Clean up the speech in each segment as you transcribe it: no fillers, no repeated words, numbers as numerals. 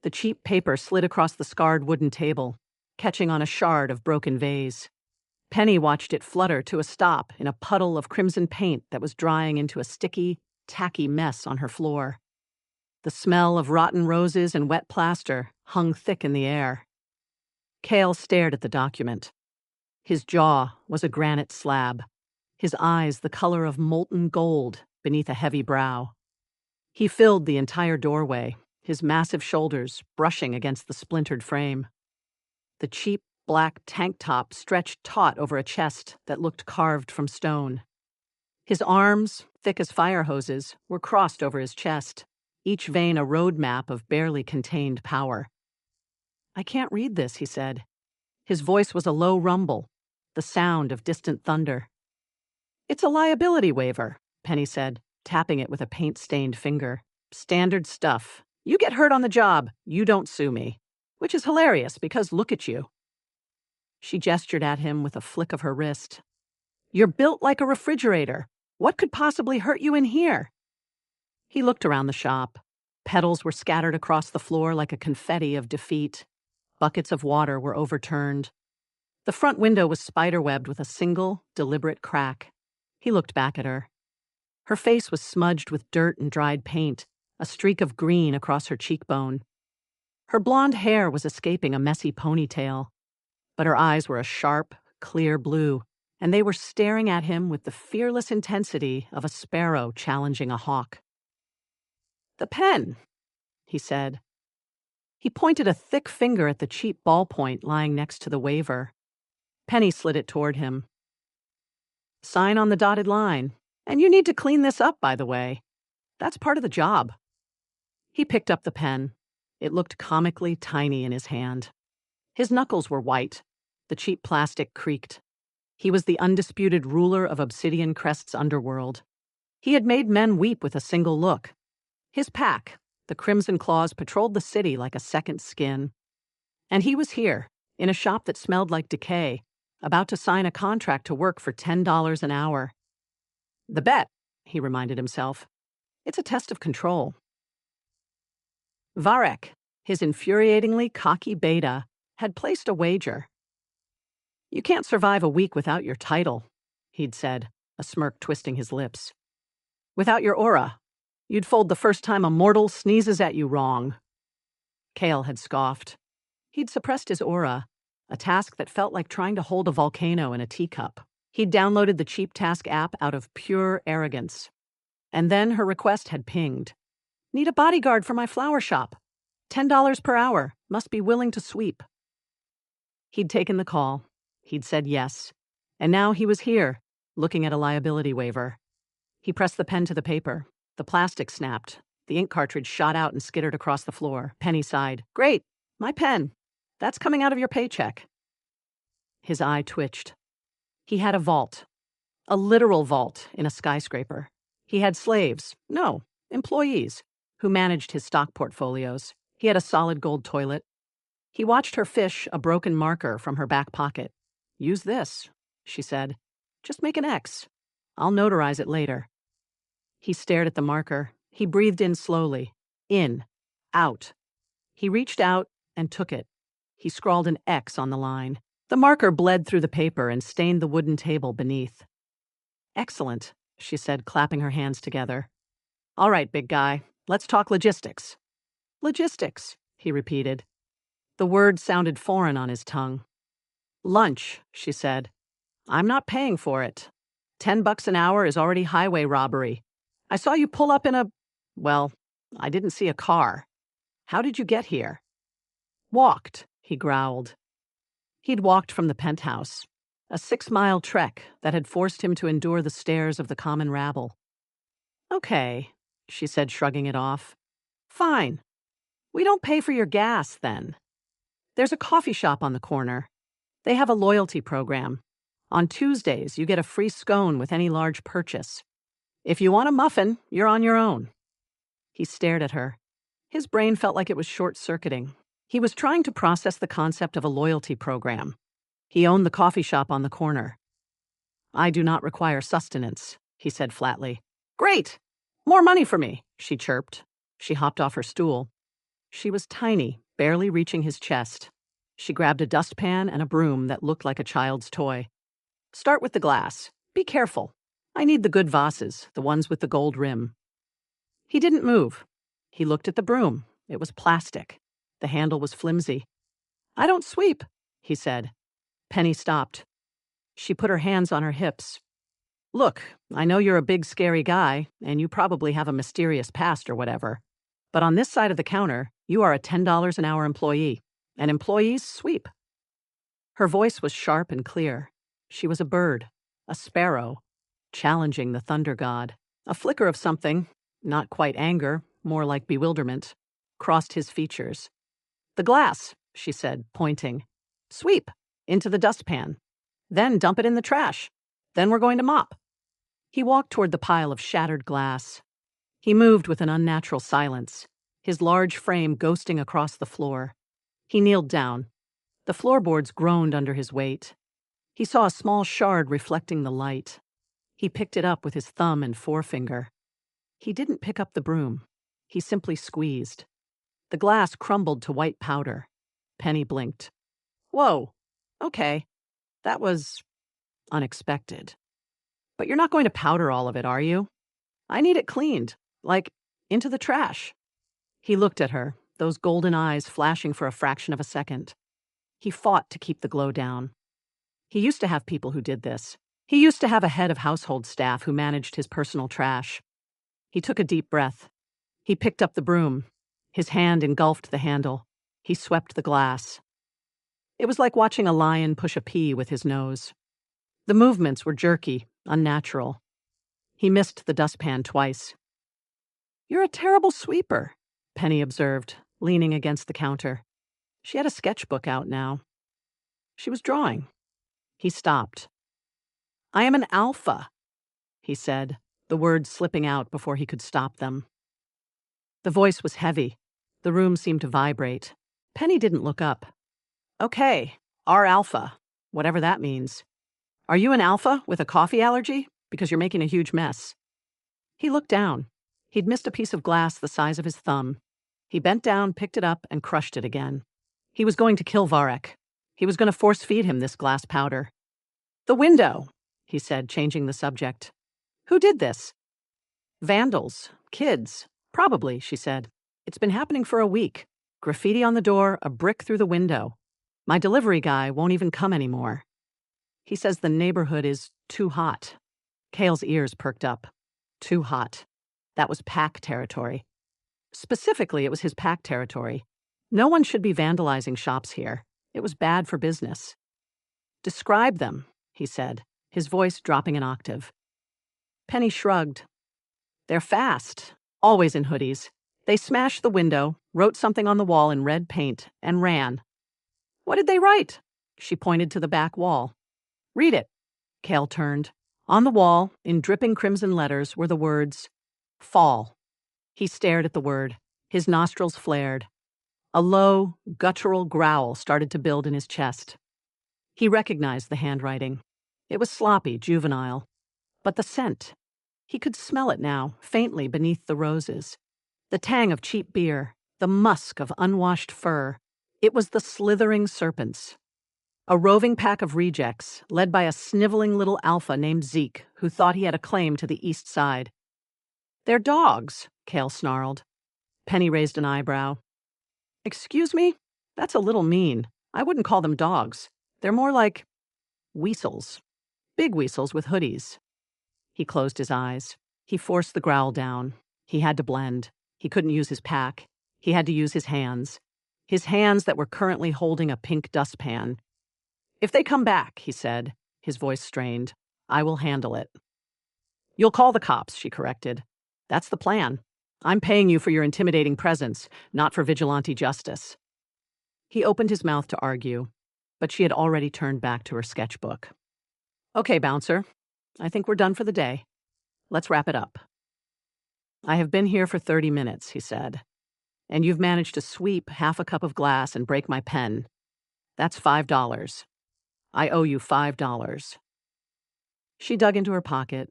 The cheap paper slid across the scarred wooden table, catching on a shard of broken vase. Penny watched it flutter to a stop in a puddle of crimson paint that was drying into a sticky, tacky mess on her floor. The smell of rotten roses and wet plaster hung thick in the air. Kael stared at the document. His jaw was a granite slab, his eyes the color of molten gold beneath a heavy brow. He filled the entire doorway, his massive shoulders brushing against the splintered frame. The cheap black tank top stretched taut over a chest that looked carved from stone. His arms, thick as fire hoses, were crossed over his chest, each vein a road map of barely contained power. "I can't read this," he said. His voice was a low rumble, the sound of distant thunder. "It's a liability waiver," Penny said, tapping it with a paint-stained finger. "Standard stuff. You get hurt on the job, you don't sue me. Which is hilarious, because look at you." She gestured at him with a flick of her wrist. "You're built like a refrigerator. What could possibly hurt you in here?" He looked around the shop. Petals were scattered across the floor like a confetti of defeat. Buckets of water were overturned. The front window was spiderwebbed with a single, deliberate crack. He looked back at her. Her face was smudged with dirt and dried paint, a streak of green across her cheekbone. Her blonde hair was escaping a messy ponytail, but her eyes were a sharp, clear blue, and they were staring at him with the fearless intensity of a sparrow challenging a hawk. "The pen," he said. He pointed a thick finger at the cheap ballpoint lying next to the waiver. Penny slid it toward him. "Sign on the dotted line. And you need to clean this up, by the way. That's part of the job." He picked up the pen. It looked comically tiny in his hand. His knuckles were white. The cheap plastic creaked. He was the undisputed ruler of Obsidian Crest's underworld. He had made men weep with a single look. His pack, the Crimson Claws, patrolled the city like a second skin. And he was here, in a shop that smelled like decay, about to sign a contract to work for $10 an hour. "The bet," he reminded himself. "It's a test of control." Varek, his infuriatingly cocky beta, had placed a wager. "You can't survive a week without your title," he'd said, a smirk twisting his lips. "Without your aura. You'd fold the first time a mortal sneezes at you wrong." Kael had scoffed. He'd suppressed his aura, a task that felt like trying to hold a volcano in a teacup. He'd downloaded the CheapTask app out of pure arrogance. And then her request had pinged. "Need a bodyguard for my flower shop. $10 per hour. Must be willing to sweep." He'd taken the call. He'd said yes. And now he was here, looking at a liability waiver. He pressed the pen to the paper. The plastic snapped. The ink cartridge shot out and skittered across the floor. Penny sighed. "Great. My pen. That's coming out of your paycheck." His eye twitched. He had a vault. A literal vault in a skyscraper. He had slaves, no, employees, who managed his stock portfolios. He had a solid gold toilet. He watched her fish a broken marker from her back pocket. "Use this," she said. "Just make an X. I'll notarize it later." He stared at the marker. He breathed in slowly. In. Out. He reached out and took it. He scrawled an X on the line. The marker bled through the paper and stained the wooden table beneath. "Excellent," she said, clapping her hands together. "All right, big guy. Let's talk logistics." "Logistics," he repeated. The word sounded foreign on his tongue. "Lunch," she said. "I'm not paying for it. $10 an hour is already highway robbery. I saw you pull up in a... well, I didn't see a car. How did you get here?" "Walked," he growled. He'd walked from the penthouse, a 6-mile trek that had forced him to endure the stares of the common rabble. "Okay," she said, shrugging it off. "Fine. We don't pay for your gas, then. There's a coffee shop on the corner. They have a loyalty program. On Tuesdays, you get a free scone with any large purchase. If you want a muffin, you're on your own." He stared at her. His brain felt like it was short-circuiting. He was trying to process the concept of a loyalty program. He owned the coffee shop on the corner. "I do not require sustenance," he said flatly. "Great! More money for me," she chirped. She hopped off her stool. She was tiny, barely reaching his chest. She grabbed a dustpan and a broom that looked like a child's toy. Start with the glass. Be careful. I need the good vases, the ones with the gold rim. He didn't move. He looked at the broom. It was plastic. The handle was flimsy. I don't sweep, he said. Penny stopped. She put her hands on her hips. Look, I know you're a big, scary guy, and you probably have a mysterious past or whatever. But on this side of the counter, you are a $10 an hour employee, and employees sweep. Her voice was sharp and clear. She was a bird, a sparrow, challenging the thunder god. A flicker of something, not quite anger, more like bewilderment, crossed his features. The glass, she said, pointing. Sweep, into the dustpan. Then dump it in the trash. Then we're going to mop. He walked toward the pile of shattered glass. He moved with an unnatural silence, his large frame ghosting across the floor. He kneeled down. The floorboards groaned under his weight. He saw a small shard reflecting the light. He picked it up with his thumb and forefinger. He didn't pick up the broom. He simply squeezed. The glass crumbled to white powder. Penny blinked. Whoa, okay. That was unexpected. But you're not going to powder all of it, are you? I need it cleaned, like into the trash. He looked at her, those golden eyes flashing for a fraction of a second. He fought to keep the glow down. He used to have people who did this. He used to have a head of household staff who managed his personal trash. He took a deep breath. He picked up the broom. His hand engulfed the handle. He swept the glass. It was like watching a lion push a pea with his nose. The movements were jerky, unnatural. He missed the dustpan twice. You're a terrible sweeper, Penny observed, leaning against the counter. She had a sketchbook out now. She was drawing. He stopped. I am an alpha, he said, the words slipping out before he could stop them. The voice was heavy. The room seemed to vibrate. Penny didn't look up. Okay, our alpha, whatever that means. Are you an alpha with a coffee allergy? Because you're making a huge mess. He looked down. He'd missed a piece of glass the size of his thumb. He bent down, picked it up, and crushed it again. He was going to kill Varek. He was going to force-feed him this glass powder. The window, he said, changing the subject. Who did this? Vandals. Kids. Probably, she said. It's been happening for a week. Graffiti on the door, a brick through the window. My delivery guy won't even come anymore. He says the neighborhood is too hot. Kael's ears perked up. Too hot. That was pack territory. Specifically, it was his pack territory. No one should be vandalizing shops here. It was bad for business. Describe them, he said, his voice dropping an octave. Penny shrugged. They're fast, always in hoodies. They smashed the window, wrote something on the wall in red paint, and ran. What did they write? She pointed to the back wall. Read it. Kael turned. On the wall, in dripping crimson letters, were the words, Fall. He stared at the word. His nostrils flared. A low, guttural growl started to build in his chest. He recognized the handwriting. It was sloppy, juvenile. But the scent. He could smell it now, faintly beneath the roses. The tang of cheap beer, the musk of unwashed fur. It was the slithering serpents. A roving pack of rejects, led by a sniveling little alpha named Zeke, who thought he had a claim to the east side. They're dogs, Kael snarled. Penny raised an eyebrow. Excuse me? That's a little mean. I wouldn't call them dogs. They're more like weasels. Big weasels with hoodies. He closed his eyes. He forced the growl down. He had to blend. He couldn't use his pack. He had to use his hands. His hands that were currently holding a pink dustpan. If they come back, he said, his voice strained, I will handle it. You'll call the cops, she corrected. That's the plan. I'm paying you for your intimidating presence, not for vigilante justice. He opened his mouth to argue, but she had already turned back to her sketchbook. Okay, bouncer. I think we're done for the day. Let's wrap it up. I have been here for 30 minutes, he said, and you've managed to sweep half a cup of glass and break my pen. That's $5. I owe you $5. She dug into her pocket.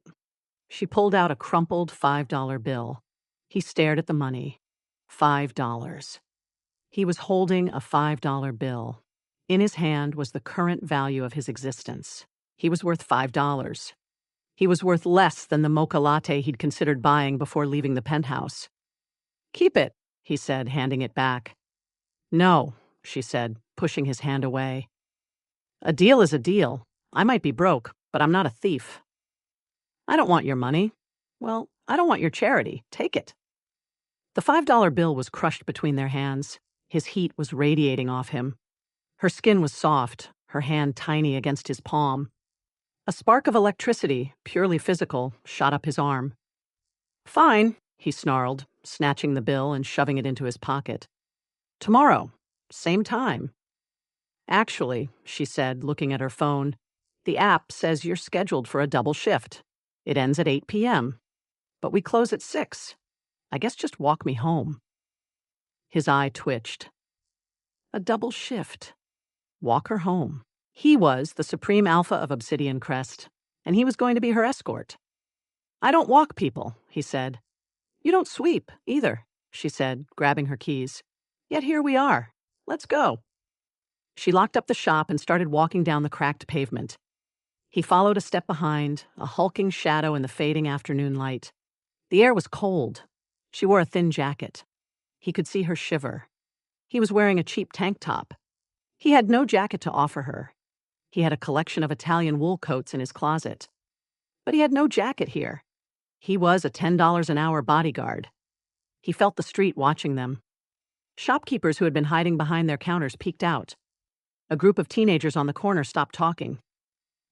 She pulled out a crumpled $5 bill. He stared at the money. $5. He was holding a $5 bill. In his hand was the current value of his existence. He was worth $5. He was worth less than the mocha latte he'd considered buying before leaving the penthouse. "Keep it," he said, handing it back. "No," she said, pushing his hand away. "A deal is a deal. I might be broke, but I'm not a thief." "I don't want your money." "Well, I don't want your charity. Take it." The $5 bill was crushed between their hands. His heat was radiating off him. Her skin was soft, her hand tiny against his palm. A spark of electricity, purely physical, shot up his arm. "Fine," he snarled, snatching the bill and shoving it into his pocket. "Tomorrow, same time." "Actually," she said, looking at her phone, "the app says you're scheduled for a double shift. It ends at 8 p.m. But we close at 6. I guess just walk me home." His eye twitched. A double shift. Walk her home. He was the supreme alpha of Obsidian Crest, and he was going to be her escort. "I don't walk people," he said. "You don't sweep, either," she said, grabbing her keys. "Yet here we are. Let's go." She locked up the shop and started walking down the cracked pavement. He followed a step behind, a hulking shadow in the fading afternoon light. The air was cold. She wore a thin jacket. He could see her shiver. He was wearing a cheap tank top. He had no jacket to offer her. He had a collection of Italian wool coats in his closet. But he had no jacket here. He was a $10 an hour bodyguard. He felt the street watching them. Shopkeepers who had been hiding behind their counters peeked out. A group of teenagers on the corner stopped talking.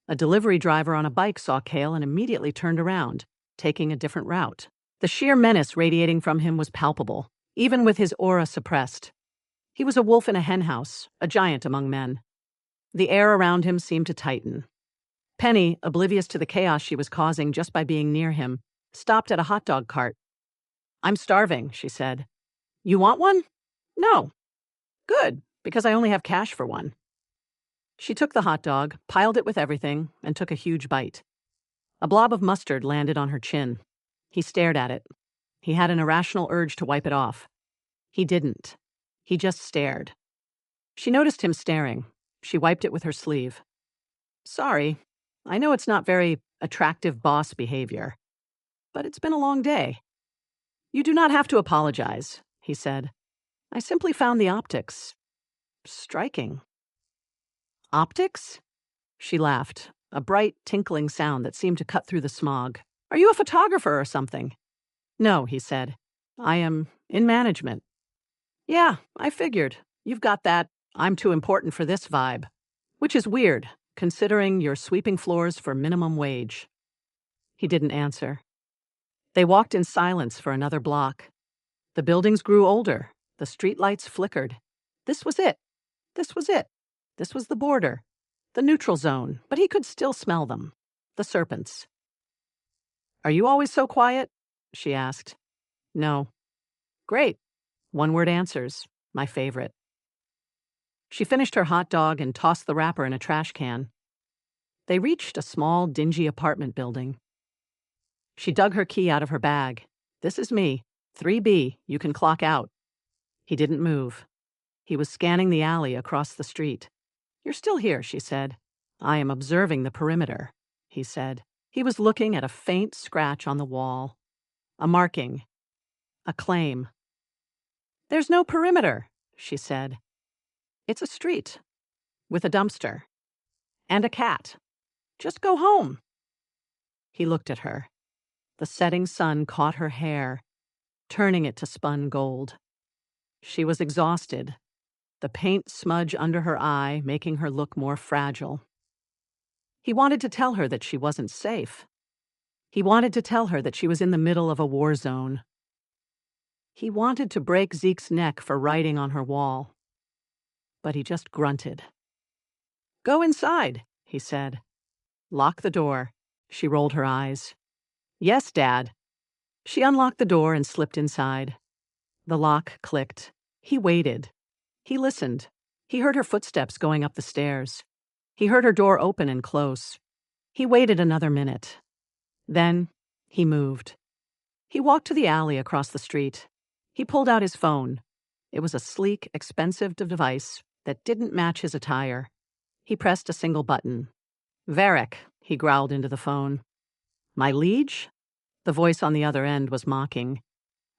A delivery driver on a bike saw Kael and immediately turned around, taking a different route. The sheer menace radiating from him was palpable, even with his aura suppressed. He was a wolf in a henhouse, a giant among men. The air around him seemed to tighten. Penny, oblivious to the chaos she was causing just by being near him, stopped at a hot dog cart. "I'm starving," she said. "You want one?" "No." "Good, because I only have cash for one." She took the hot dog, piled it with everything, and took a huge bite. A blob of mustard landed on her chin. He stared at it. He had an irrational urge to wipe it off. He didn't. He just stared. She noticed him staring. She wiped it with her sleeve. "Sorry. I know it's not very attractive boss behavior. But it's been a long day." "You do not have to apologize," he said. "I simply found the optics striking." "Optics?" She laughed, a bright, tinkling sound that seemed to cut through the smog. "Are you a photographer or something?" "No," he said. "I am in management." "Yeah, I figured. You've got that I'm too important for this vibe. Which is weird, considering you're sweeping floors for minimum wage." He didn't answer. They walked in silence for another block. The buildings grew older. The streetlights flickered. This was it. This was it. This was the border. The neutral zone, but he could still smell them. The serpents. "Are you always so quiet?" she asked. "No." "Great. One-word answers. My favorite." She finished her hot dog and tossed the wrapper in a trash can. They reached a small, dingy apartment building. She dug her key out of her bag. "This is me. 3B. You can clock out." He didn't move. He was scanning the alley across the street. "You're still here," she said. "I am observing the perimeter," he said. He was looking at a faint scratch on the wall. A marking. A claim. "There's no perimeter," she said. "It's a street. With a dumpster. And a cat. Just go home." He looked at her. The setting sun caught her hair, turning it to spun gold. She was exhausted, the paint smudge under her eye making her look more fragile. He wanted to tell her that she wasn't safe. He wanted to tell her that she was in the middle of a war zone. He wanted to break Zeke's neck for writing on her wall. But he just grunted. "Go inside," he said. "Lock the door." She rolled her eyes. "Yes, Dad." She unlocked the door and slipped inside. The lock clicked. He waited. He listened. He heard her footsteps going up the stairs. He heard her door open and close. He waited another minute. Then he moved. He walked to the alley across the street. He pulled out his phone. It was a sleek, expensive device that didn't match his attire. He pressed a single button. "Varric," he growled into the phone. "My liege?" The voice on the other end was mocking.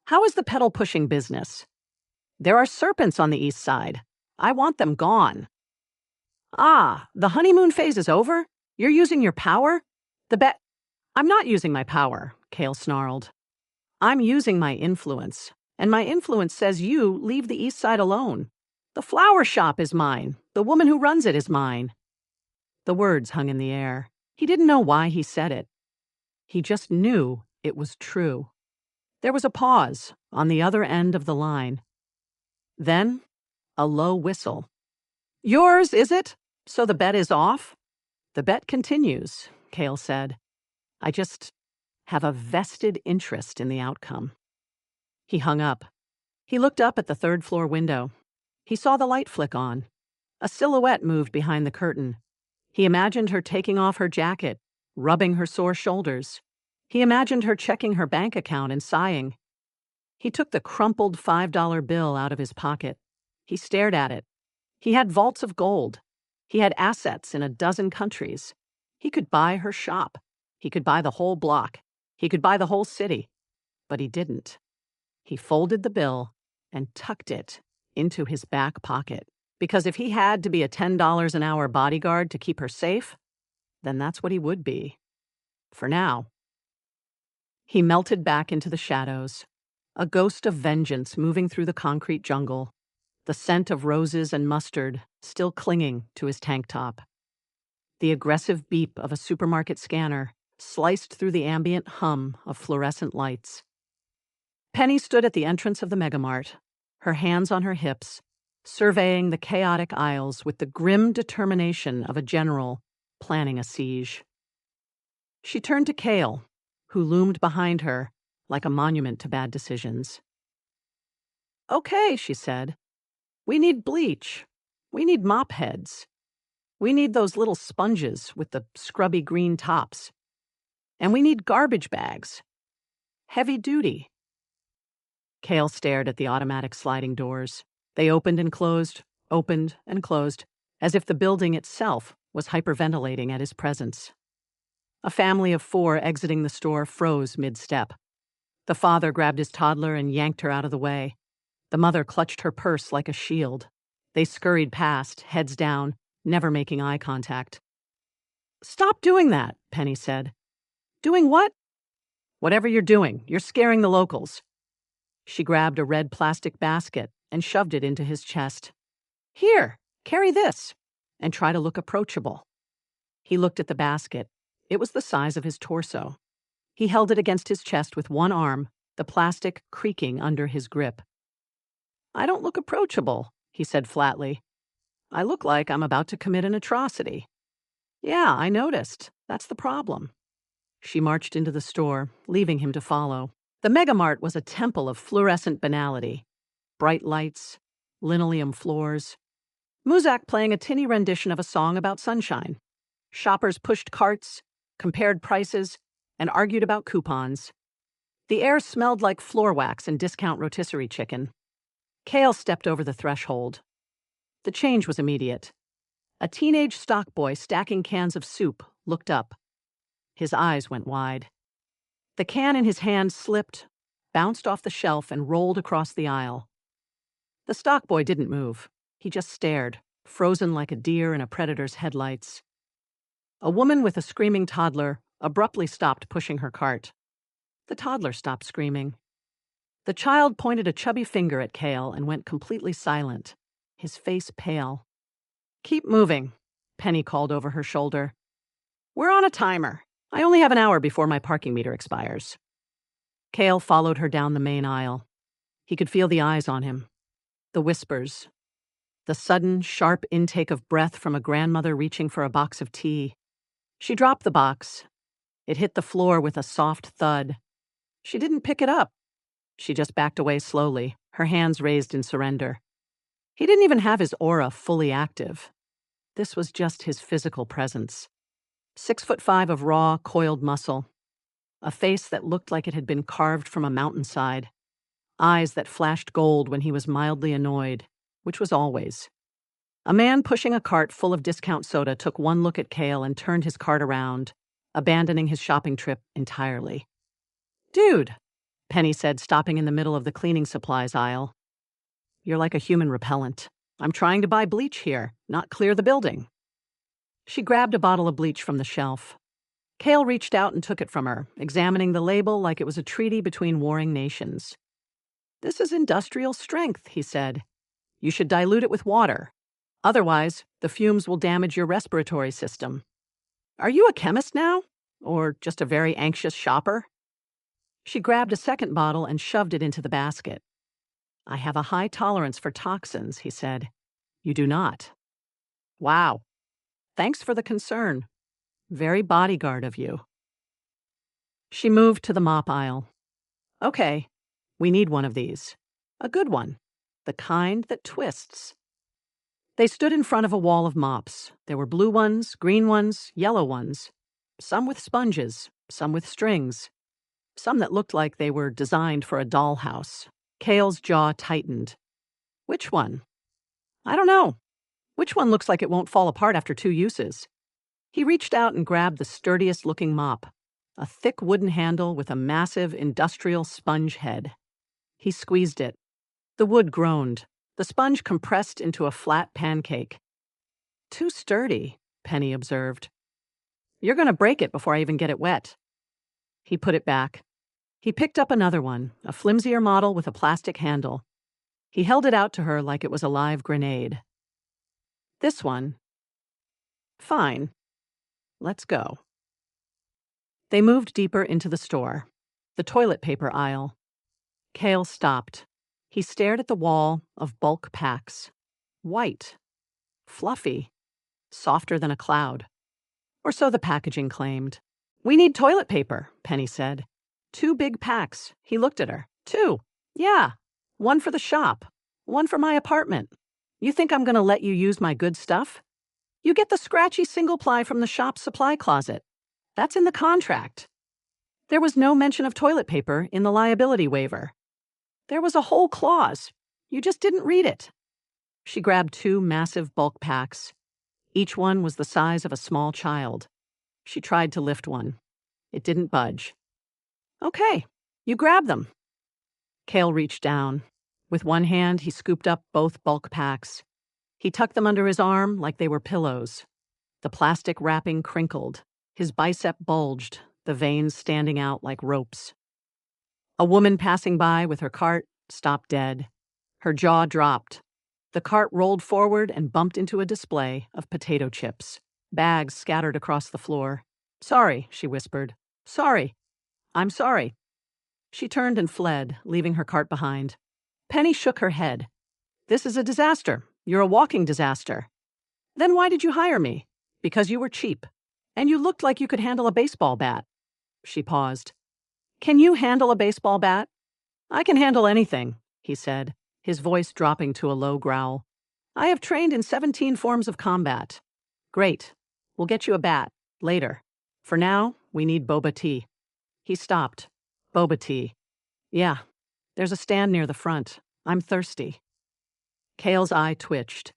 "How is the pedal-pushing business? There are serpents on the east side. I want them gone." "Ah, the honeymoon phase is over? You're using your power? I'm not using my power," Kael snarled. "I'm using my influence, and my influence says you leave the east side alone. The flower shop is mine. The woman who runs it is mine." The words hung in the air. He didn't know why he said it. He just knew it was true. There was a pause on the other end of the line. Then, a low whistle. "Yours, is it? So the bet is off?" "The bet continues," Kael said. "I just have a vested interest in the outcome." He hung up. He looked up at the third-floor window. He saw the light flick on. A silhouette moved behind the curtain. He imagined her taking off her jacket, rubbing her sore shoulders. He imagined her checking her bank account and sighing. He took the crumpled $5 bill out of his pocket. He stared at it. He had vaults of gold. He had assets in a dozen countries. He could buy her shop. He could buy the whole block. He could buy the whole city. But he didn't. He folded the bill and tucked it into his back pocket. Because if he had to be a $10 an hour bodyguard to keep her safe, then that's what he would be. For now. He melted back into the shadows, a ghost of vengeance moving through the concrete jungle, the scent of roses and mustard still clinging to his tank top. The aggressive beep of a supermarket scanner sliced through the ambient hum of fluorescent lights. Penny stood at the entrance of the megamart, her hands on her hips, surveying the chaotic aisles with the grim determination of a general planning a siege. She turned to Kael, who loomed behind her like a monument to bad decisions. "Okay," she said. "We need bleach. We need mop heads. We need those little sponges with the scrubby green tops. And we need garbage bags. Heavy duty." Kael stared at the automatic sliding doors. They opened and closed, as if the building itself was hyperventilating at his presence. A family of 4 exiting the store froze mid-step. The father grabbed his toddler and yanked her out of the way. The mother clutched her purse like a shield. They scurried past, heads down, never making eye contact. "Stop doing that," Penny said. "Doing what?" "Whatever you're doing, you're scaring the locals." She grabbed a red plastic basket and shoved it into his chest. "Here, carry this," and try to look approachable. He looked at the basket. It was the size of his torso. He held it against his chest with one arm, the plastic creaking under his grip. "I don't look approachable," he said flatly. "I look like I'm about to commit an atrocity." "Yeah, I noticed. That's the problem." She marched into the store, leaving him to follow. The megamart was a temple of fluorescent banality. Bright lights, linoleum floors. Muzak playing a tinny rendition of a song about sunshine. Shoppers pushed carts, compared prices, and argued about coupons. The air smelled like floor wax and discount rotisserie chicken. Kael stepped over the threshold. The change was immediate. A teenage stock boy stacking cans of soup looked up. His eyes went wide. The can in his hand slipped, bounced off the shelf, and rolled across the aisle. The stock boy didn't move. He just stared, frozen like a deer in a predator's headlights. A woman with a screaming toddler abruptly stopped pushing her cart. The toddler stopped screaming. The child pointed a chubby finger at Kael and went completely silent, his face pale. "Keep moving," Penny called over her shoulder. "We're on a timer. I only have an hour before my parking meter expires." Kael followed her down the main aisle. He could feel the eyes on him, the whispers, the sudden, sharp intake of breath from a grandmother reaching for a box of tea. She dropped the box. It hit the floor with a soft thud. She didn't pick it up. She just backed away slowly, her hands raised in surrender. He didn't even have his aura fully active. This was just his physical presence. 6'5" of raw, coiled muscle. A face that looked like it had been carved from a mountainside. eyes that flashed gold when he was mildly annoyed, which was always. A man pushing a cart full of discount soda took one look at Kael and turned his cart around, abandoning his shopping trip entirely. "Dude," Penny said, stopping in the middle of the cleaning supplies aisle. "You're like a human repellent. I'm trying to buy bleach here, not clear the building." She grabbed a bottle of bleach from the shelf. Kael reached out and took it from her, examining the label like it was a treaty between warring nations. "This is industrial strength," he said. "You should dilute it with water. Otherwise, the fumes will damage your respiratory system. Are you a chemist now? Or just a very anxious shopper?" She grabbed a second bottle and shoved it into the basket. "I have a high tolerance for toxins," he said. "You do not." "Wow. Thanks for the concern. Very bodyguard of you." She moved to the mop aisle. "Okay, we need one of these. A good one. The kind that twists." They stood in front of a wall of mops. There were blue ones, green ones, yellow ones. Some with sponges, some with strings. Some that looked like they were designed for a dollhouse. Kael's jaw tightened. "Which one?" "I don't know. Which one looks like it won't fall apart after 2 uses?" He reached out and grabbed the sturdiest-looking mop, a thick wooden handle with a massive industrial sponge head. He squeezed it. The wood groaned. The sponge compressed into a flat pancake. "Too sturdy," Penny observed. "You're going to break it before I even get it wet." He put it back. He picked up another one, a flimsier model with a plastic handle. He held it out to her like it was a live grenade. "This one." "Fine. Let's go." They moved deeper into the store, the toilet paper aisle. Kael stopped. He stared at the wall of bulk packs. White. Fluffy. Softer than a cloud. Or so the packaging claimed. "We need toilet paper," Penny said. 2 big packs. He looked at her. 2. Yeah. 1 for the shop. 1 for my apartment. You think I'm going to let you use my good stuff? You get the scratchy single ply from the shop's supply closet. That's in the contract." There was no mention of toilet paper in the liability waiver. There was a whole clause. You just didn't read it. She grabbed 2 massive bulk packs. Each one was the size of a small child. She tried to lift one. It didn't budge. "Okay, you grab them." Kael reached down. With one hand, he scooped up both bulk packs. He tucked them under his arm like they were pillows. The plastic wrapping crinkled. His bicep bulged, the veins standing out like ropes. A woman passing by with her cart stopped dead. Her jaw dropped. The cart rolled forward and bumped into a display of potato chips. Bags scattered across the floor. "Sorry," she whispered. "Sorry. I'm sorry." She turned and fled, leaving her cart behind. Penny shook her head. "This is a disaster. You're a walking disaster." "Then why did you hire me?" "Because you were cheap. And you looked like you could handle a baseball bat." She paused. "Can you handle a baseball bat?" "I can handle anything," he said, his voice dropping to a low growl. "I have trained in 17 forms of combat." "Great. We'll get you a bat. Later. For now, we need boba tea." He stopped. "Boba tea. Yeah. There's a stand near the front. I'm thirsty." Kael's eye twitched.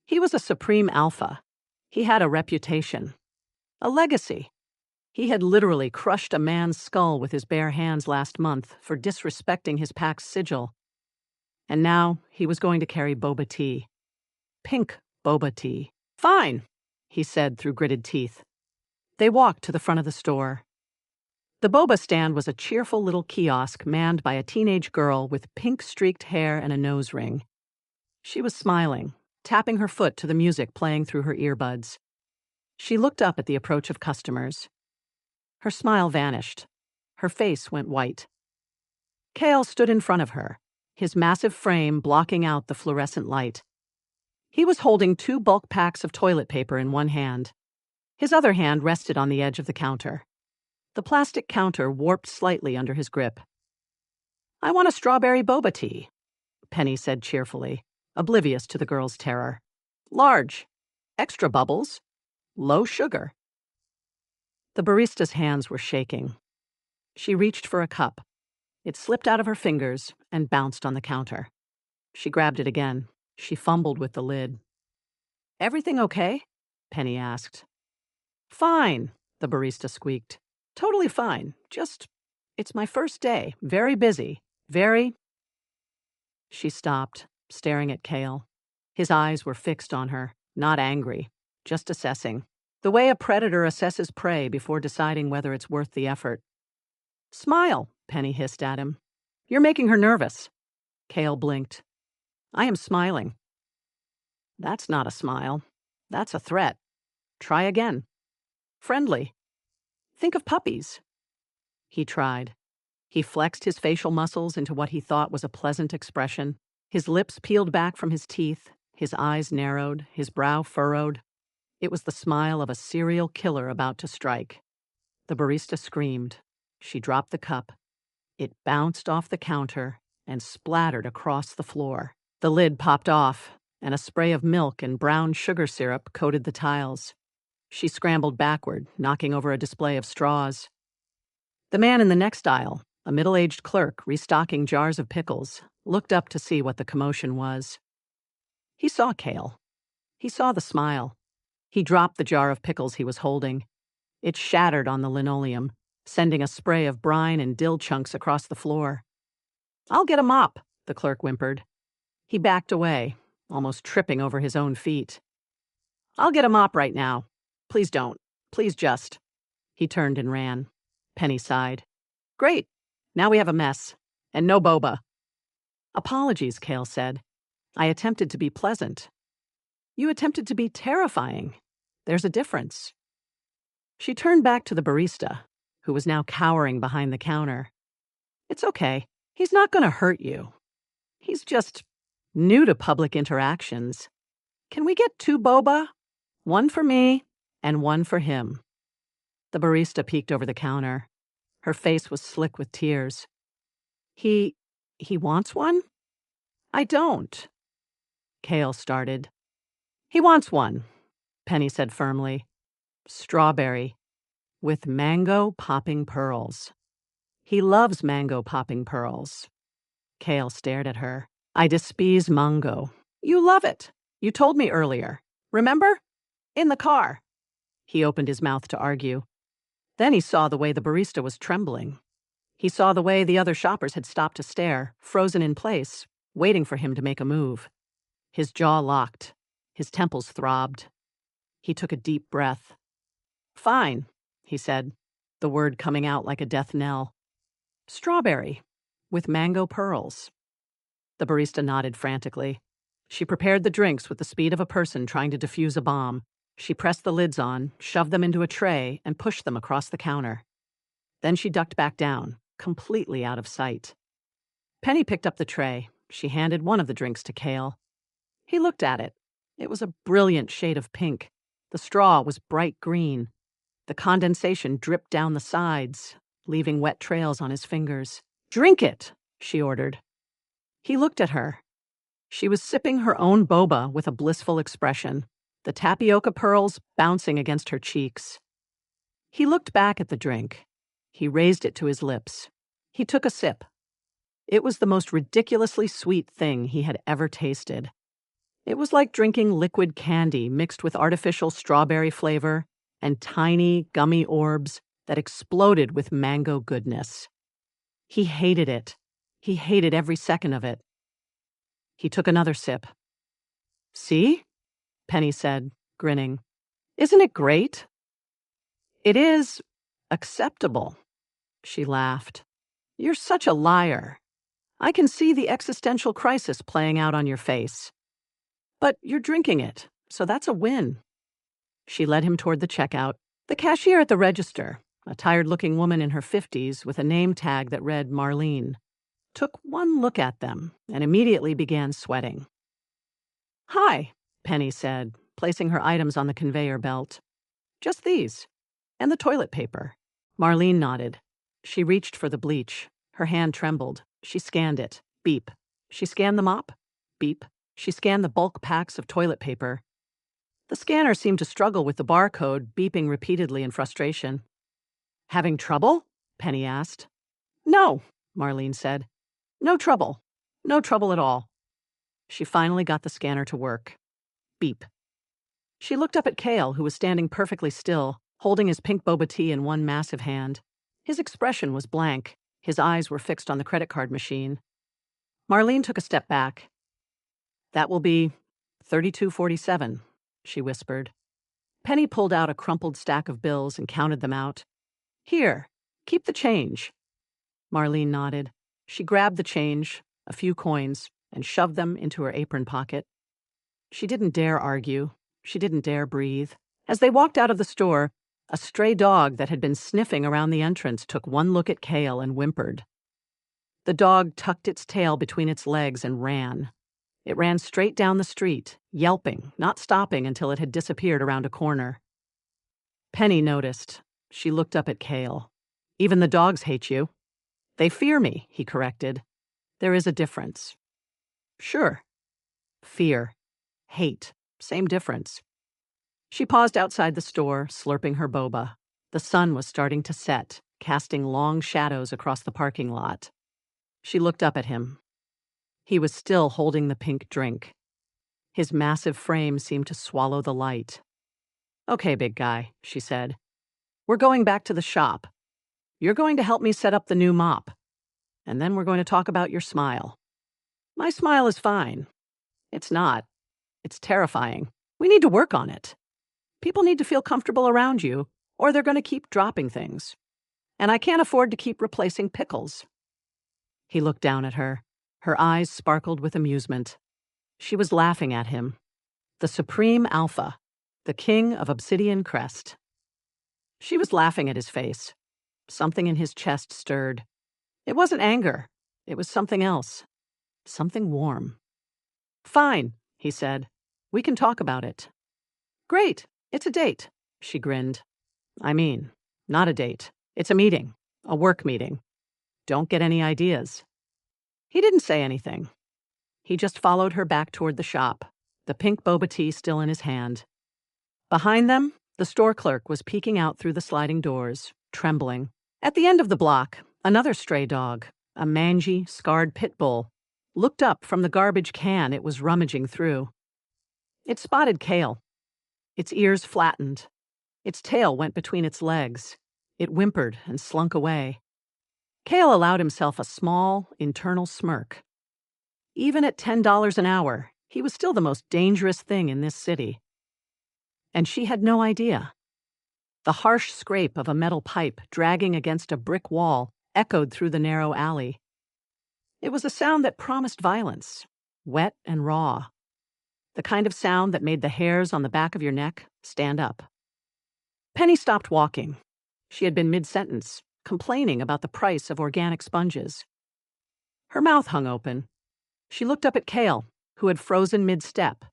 He was a supreme alpha. He had a reputation. A legacy. He had literally crushed a man's skull with his bare hands last month for disrespecting his pack's sigil. And now he was going to carry boba tea. Pink boba tea. "Fine," he said through gritted teeth. They walked to the front of the store. The boba stand was a cheerful little kiosk manned by a teenage girl with pink-streaked hair and a nose ring. She was smiling, tapping her foot to the music playing through her earbuds. She looked up at the approach of customers. Her smile vanished. Her face went white. Kael stood in front of her, his massive frame blocking out the fluorescent light. He was holding 2 bulk packs of toilet paper in one hand. His other hand rested on the edge of the counter. The plastic counter warped slightly under his grip. "I want a strawberry boba tea," Penny said cheerfully, oblivious to the girl's terror. "Large. Extra bubbles. Low sugar." The barista's hands were shaking. She reached for a cup. It slipped out of her fingers and bounced on the counter. She grabbed it again. She fumbled with the lid. "Everything okay?" Penny asked. "Fine," the barista squeaked. "Totally fine. It's my first day. Very busy. Very—" She stopped, staring at Kael. His eyes were fixed on her, not angry, just assessing. The way a predator assesses prey before deciding whether it's worth the effort. "Smile," Penny hissed at him. "You're making her nervous." Kael blinked. "I am smiling." "That's not a smile. That's a threat. Try again. Friendly. Think of puppies." He tried. He flexed his facial muscles into what he thought was a pleasant expression. His lips peeled back from his teeth, his eyes narrowed, his brow furrowed. It was the smile of a serial killer about to strike. The barista screamed. She dropped the cup. It bounced off the counter and splattered across the floor. The lid popped off, and a spray of milk and brown sugar syrup coated the tiles. She scrambled backward, knocking over a display of straws. The man in the next aisle, a middle-aged clerk restocking jars of pickles, looked up to see what the commotion was. He saw Kael. He saw the smile. He dropped the jar of pickles he was holding. It shattered on the linoleum, sending a spray of brine and dill chunks across the floor. "I'll get a mop," the clerk whimpered. He backed away, almost tripping over his own feet. "I'll get a mop right now. Please don't. Please just." He turned and ran. Penny sighed. "Great. Now we have a mess. And no boba." "Apologies," Kael said. "I attempted to be pleasant." "You attempted to be terrifying. There's a difference." She turned back to the barista, who was now cowering behind the counter. "It's okay. He's not going to hurt you. He's just new to public interactions. Can we get 2 boba? One for me and one for him." The barista peeked over the counter. Her face was slick with tears. He wants one?" "I don't." Kael started. "He wants one," Penny said firmly. "Strawberry, with mango popping pearls. He loves mango popping pearls." Kael stared at her. "I despise mango. You love it. You told me earlier. Remember? In the car." He opened his mouth to argue. Then he saw the way the barista was trembling. He saw the way the other shoppers had stopped to stare, frozen in place, waiting for him to make a move. His jaw locked. His temples throbbed. He took a deep breath. "Fine," he said, the word coming out like a death knell. "Strawberry, with mango pearls." The barista nodded frantically. She prepared the drinks with the speed of a person trying to defuse a bomb. She pressed the lids on, shoved them into a tray, and pushed them across the counter. Then she ducked back down, completely out of sight. Penny picked up the tray. She handed one of the drinks to Kael. He looked at it. It was a brilliant shade of pink. The straw was bright green. The condensation dripped down the sides, leaving wet trails on his fingers. "Drink it," she ordered. He looked at her. She was sipping her own boba with a blissful expression, the tapioca pearls bouncing against her cheeks. He looked back at the drink. He raised it to his lips. He took a sip. It was the most ridiculously sweet thing he had ever tasted. It was like drinking liquid candy mixed with artificial strawberry flavor and tiny, gummy orbs that exploded with mango goodness. He hated it. He hated every second of it. He took another sip. "See?" Penny said, grinning. "Isn't it great?" "It is acceptable." She laughed. "You're such a liar. I can see the existential crisis playing out on your face. But you're drinking it, so that's a win." She led him toward the checkout. The cashier at the register, a tired-looking woman in her 50s with a name tag that read Marlene, took one look at them and immediately began sweating. "Hi," Penny said, placing her items on the conveyor belt. "Just these. And the toilet paper." Marlene nodded. She reached for the bleach. Her hand trembled. She scanned it. Beep. She scanned the mop. Beep. She scanned the bulk packs of toilet paper. The scanner seemed to struggle with the barcode, beeping repeatedly in frustration. "Having trouble?" Penny asked. "No," Marlene said. No trouble. No trouble at all. She finally got the scanner to work. Beep. She looked up at Kael, who was standing perfectly still, holding his pink boba tea in one massive hand. His expression was blank. His eyes were fixed on the credit card machine. Marlene took a step back. That will be $32.47, she whispered. Penny pulled out a crumpled stack of bills and counted them out. Here, keep the change. Marlene nodded. She grabbed the change, a few coins, and shoved them into her apron pocket. She didn't dare argue. She didn't dare breathe. As they walked out of the store, a stray dog that had been sniffing around the entrance took one look at Kael and whimpered. The dog tucked its tail between its legs and ran. It ran straight down the street, yelping, not stopping until it had disappeared around a corner. Penny noticed. She looked up at Kael. Even the dogs hate you. They fear me, he corrected. There is a difference. Sure. Fear. Hate. Same difference. She paused outside the store, slurping her boba. The sun was starting to set, casting long shadows across the parking lot. She looked up at him. He was still holding the pink drink. His massive frame seemed to swallow the light. Okay, big guy, she said. We're going back to the shop. You're going to help me set up the new mop. And then we're going to talk about your smile. My smile is fine. It's not. It's terrifying. We need to work on it. People need to feel comfortable around you, or they're going to keep dropping things. And I can't afford to keep replacing pickles. He looked down at her. Her eyes sparkled with amusement. She was laughing at him. The supreme alpha, the king of Obsidian Crest. She was laughing at his face. Something in his chest stirred. It wasn't anger. It was something else. Something warm. Fine, he said. We can talk about it. Great. It's a date, she grinned. I mean, not a date. It's a meeting. A work meeting. Don't get any ideas. He didn't say anything. He just followed her back toward the shop, the pink boba tea still in his hand. Behind them, the store clerk was peeking out through the sliding doors, trembling. At the end of the block, another stray dog, a mangy, scarred pit bull, looked up from the garbage can it was rummaging through. It spotted Kael. Its ears flattened. Its tail went between its legs. It whimpered and slunk away. Kael allowed himself a small, internal smirk. Even at $10 an hour, he was still the most dangerous thing in this city. And she had no idea. The harsh scrape of a metal pipe dragging against a brick wall echoed through the narrow alley. It was a sound that promised violence, wet and raw. The kind of sound that made the hairs on the back of your neck stand up. Penny stopped walking. She had been mid-sentence, complaining about the price of organic sponges. Her mouth hung open. She looked up at Kael, who had frozen mid-step.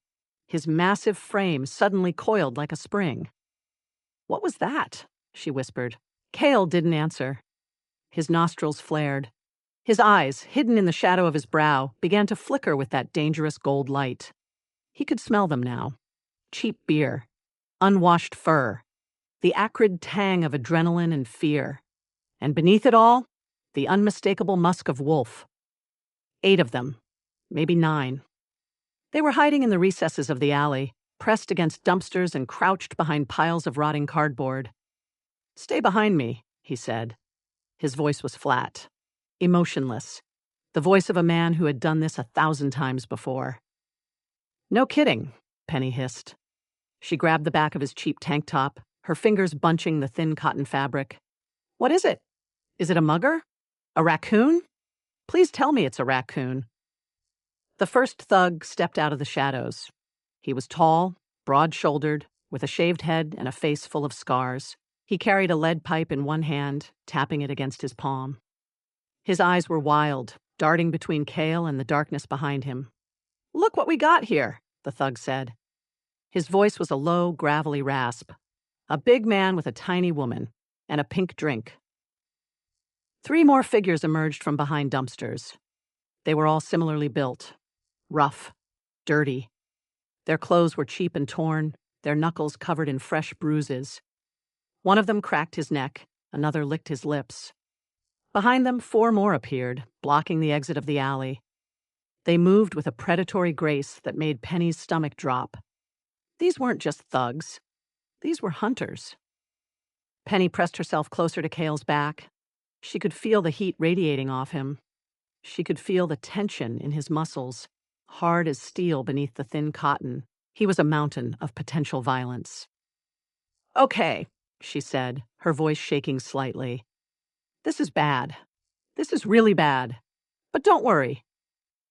His massive frame suddenly coiled like a spring. What was that? She whispered. Kael didn't answer. His nostrils flared. His eyes, hidden in the shadow of his brow, began to flicker with that dangerous gold light. He could smell them now. Cheap beer. Unwashed fur. The acrid tang of adrenaline and fear. And beneath it all, the unmistakable musk of wolf. 8 of them. Maybe 9. They were hiding in the recesses of the alley, pressed against dumpsters and crouched behind piles of rotting cardboard. Stay behind me, he said. His voice was flat, emotionless, the voice of a man who had done this 1,000 times before. No kidding, Penny hissed. She grabbed the back of his cheap tank top, her fingers bunching the thin cotton fabric. What is it? Is it a mugger? A raccoon? Please tell me it's a raccoon. The first thug stepped out of the shadows. He was tall, broad-shouldered, with a shaved head and a face full of scars. He carried a lead pipe in one hand, tapping it against his palm. His eyes were wild, darting between Kael and the darkness behind him. Look what we got here, the thug said. His voice was a low, gravelly rasp. A big man with a tiny woman, and a pink drink. 3 more figures emerged from behind dumpsters. They were all similarly built. Rough, dirty. Their clothes were cheap and torn, their knuckles covered in fresh bruises. One of them cracked his neck, another licked his lips. Behind them, 4 more appeared, blocking the exit of the alley. They moved with a predatory grace that made Penny's stomach drop. These weren't just thugs. These were hunters. Penny pressed herself closer to Kael's back. She could feel the heat radiating off him. She could feel the tension in his muscles, hard as steel beneath the thin cotton. He was a mountain of potential violence. "Okay," she said, her voice shaking slightly. "This is bad. This is really bad. But don't worry."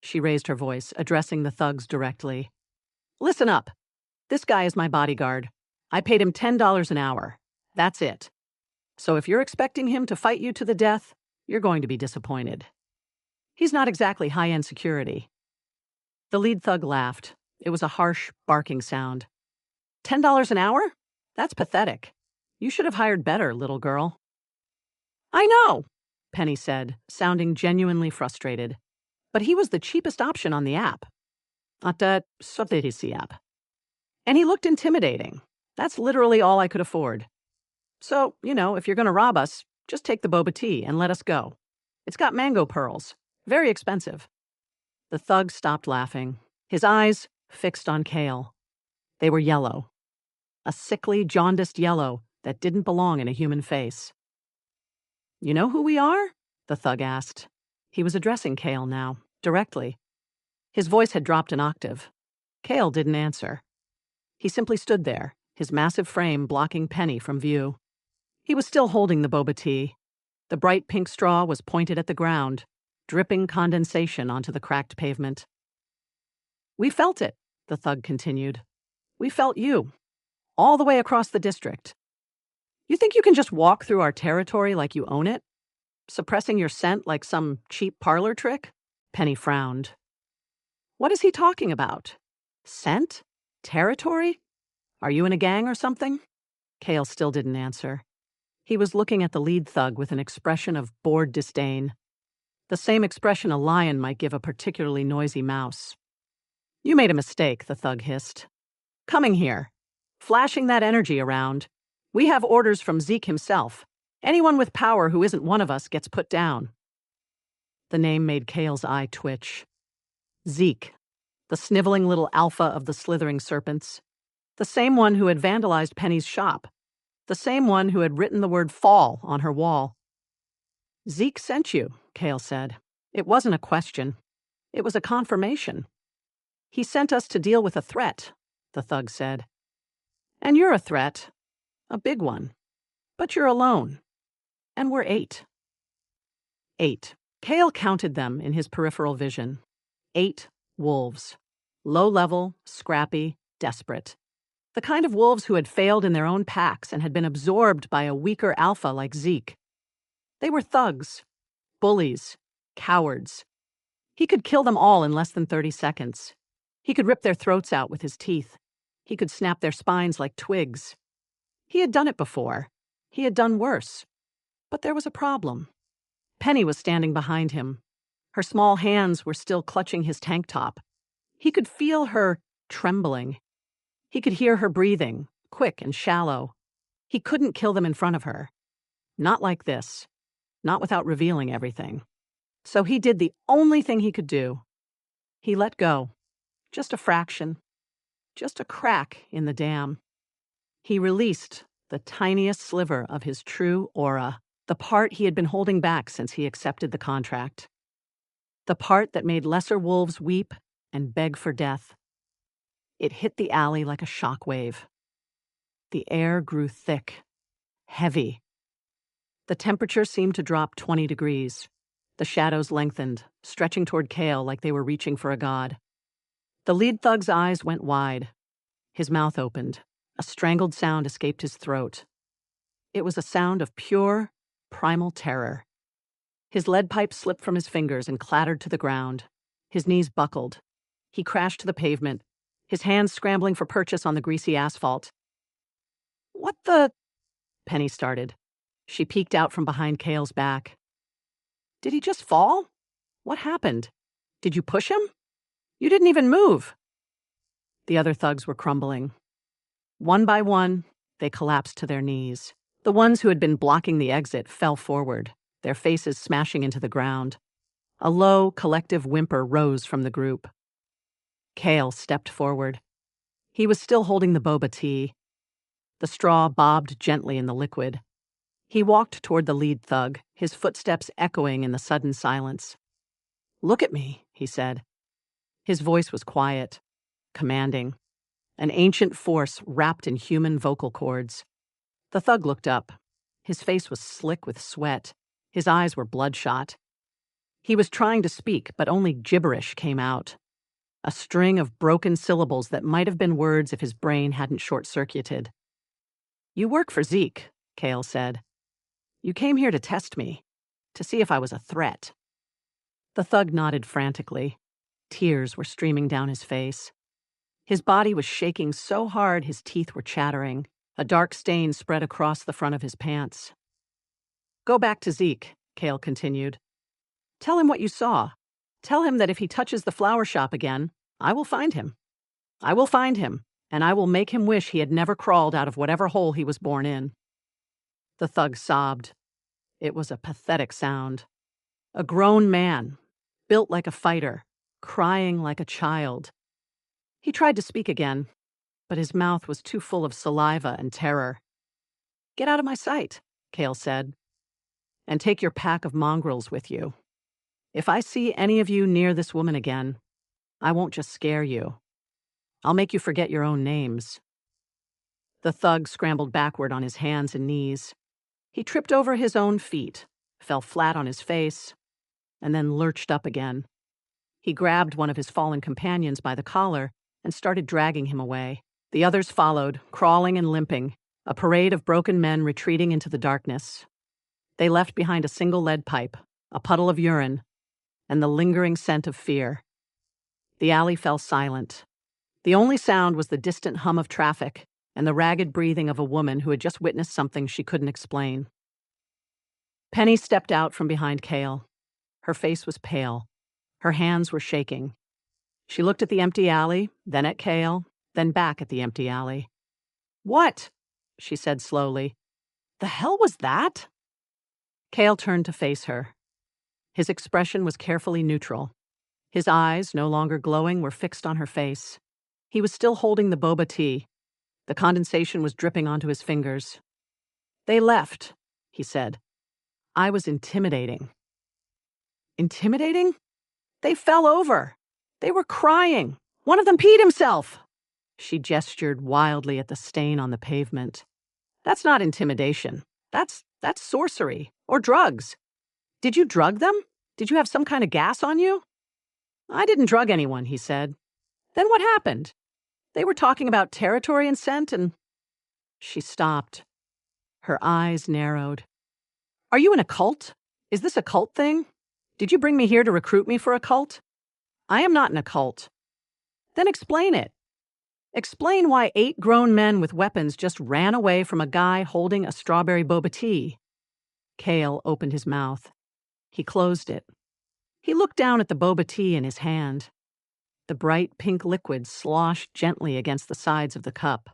She raised her voice, addressing the thugs directly. "Listen up. This guy is my bodyguard. I paid him $10 an hour. That's it. So if you're expecting him to fight you to the death, you're going to be disappointed. He's not exactly high-end security." The lead thug laughed. It was a harsh, barking sound. $10 an hour? That's pathetic. You should have hired better, little girl." "I know," Penny said, sounding genuinely frustrated. "But he was the cheapest option on the app. At the app. And he looked intimidating. That's literally all I could afford. So, if you're going to rob us, just take the boba tea and let us go. It's got mango pearls. Very expensive." The thug stopped laughing, his eyes fixed on Kael. They were yellow. A sickly, jaundiced yellow that didn't belong in a human face. "You know who we are?" the thug asked. He was addressing Kael now, directly. His voice had dropped an octave. Kael didn't answer. He simply stood there, his massive frame blocking Penny from view. He was still holding the boba tea. The bright pink straw was pointed at the ground, dripping condensation onto the cracked pavement. "We felt it," the thug continued. "We felt you, all the way across the district. You think you can just walk through our territory like you own it? Suppressing your scent like some cheap parlor trick?" Penny frowned. "What is he talking about? Scent? Territory? Are you in a gang or something?" Kael still didn't answer. He was looking at the lead thug with an expression of bored disdain. The same expression a lion might give a particularly noisy mouse. "You made a mistake," the thug hissed. "Coming here, flashing that energy around. We have orders from Zeke himself. Anyone with power who isn't one of us gets put down." The name made Kael's eye twitch. Zeke, the sniveling little alpha of the slithering serpents. The same one who had vandalized Penny's shop. The same one who had written the word fall on her wall. "Zeke sent you," Kael said. "It wasn't a question. It was a confirmation." "He sent us to deal with a threat," the thug said. "And you're a threat. A big one. But you're alone. And we're 8. 8. Kael counted them in his peripheral vision. 8 wolves. Low-level, scrappy, desperate. The kind of wolves who had failed in their own packs and had been absorbed by a weaker alpha like Zeke. They were thugs, bullies, cowards. He could kill them all in less than 30 seconds. He could rip their throats out with his teeth. He could snap their spines like twigs. He had done it before. He had done worse. But there was a problem. Penny was standing behind him. Her small hands were still clutching his tank top. He could feel her trembling. He could hear her breathing, quick and shallow. He couldn't kill them in front of her. Not like this. Not without revealing everything. So he did the only thing he could do. He let go. Just a fraction. Just a crack in the dam. He released the tiniest sliver of his true aura, the part he had been holding back since he accepted the contract. The part that made lesser wolves weep and beg for death. It hit the alley like a shockwave. The air grew thick, heavy. The temperature seemed to drop 20 degrees. The shadows lengthened, stretching toward Kael like they were reaching for a god. The lead thug's eyes went wide. His mouth opened. A strangled sound escaped his throat. It was a sound of pure, primal terror. His lead pipe slipped from his fingers and clattered to the ground. His knees buckled. He crashed to the pavement, his hands scrambling for purchase on the greasy asphalt. "What the—" Penny started. She peeked out from behind Kael's back. "Did he just fall? What happened? Did you push him? You didn't even move." The other thugs were crumbling. One by one, they collapsed to their knees. The ones who had been blocking the exit fell forward, their faces smashing into the ground. A low, collective whimper rose from the group. Kael stepped forward. He was still holding the boba tea. The straw bobbed gently in the liquid. He walked toward the lead thug, his footsteps echoing in the sudden silence. "Look at me," he said. His voice was quiet, commanding, an ancient force wrapped in human vocal cords. The thug looked up. His face was slick with sweat. His eyes were bloodshot. He was trying to speak, but only gibberish came out. A string of broken syllables that might have been words if his brain hadn't short-circuited. "You work for Zeke," Kael said. "You came here to test me, to see if I was a threat." The thug nodded frantically. Tears were streaming down his face. His body was shaking so hard his teeth were chattering. A dark stain spread across the front of his pants. "Go back to Zeke," Kael continued. "Tell him what you saw. Tell him that if he touches the flower shop again, I will find him. I will find him, and I will make him wish he had never crawled out of whatever hole he was born in." The thug sobbed. It was a pathetic sound. A grown man, built like a fighter, crying like a child. He tried to speak again, but his mouth was too full of saliva and terror. "Get out of my sight," Kael said, "and take your pack of mongrels with you. If I see any of you near this woman again, I won't just scare you. I'll make you forget your own names." The thug scrambled backward on his hands and knees. He tripped over his own feet, fell flat on his face, and then lurched up again. He grabbed one of his fallen companions by the collar and started dragging him away. The others followed, crawling and limping, a parade of broken men retreating into the darkness. They left behind a single lead pipe, a puddle of urine, and the lingering scent of fear. The alley fell silent. The only sound was the distant hum of traffic and the ragged breathing of a woman who had just witnessed something she couldn't explain. Penny stepped out from behind Kael. Her face was pale. Her hands were shaking. She looked at the empty alley, then at Kael, then back at the empty alley. "What?" she said slowly. "The hell was that?" Kael turned to face her. His expression was carefully neutral. His eyes, no longer glowing, were fixed on her face. He was still holding the boba tea. The condensation was dripping onto his fingers. "They left," he said. "I was intimidating." "Intimidating? They fell over. They were crying. One of them peed himself." She gestured wildly at the stain on the pavement. "That's not intimidation. That's sorcery. Or drugs. Did you drug them? Did you have some kind of gas on you?" "I didn't drug anyone," he said. "Then what happened? They were talking about territory and scent and—" She stopped. Her eyes narrowed. "Are you in a cult? Is this a cult thing? Did you bring me here to recruit me for a cult?" "I am not in a cult." "Then explain it. Explain why 8 grown men with weapons just ran away from a guy holding a strawberry boba tea." Kael opened his mouth. He closed it. He looked down at the boba tea in his hand. The bright pink liquid sloshed gently against the sides of the cup.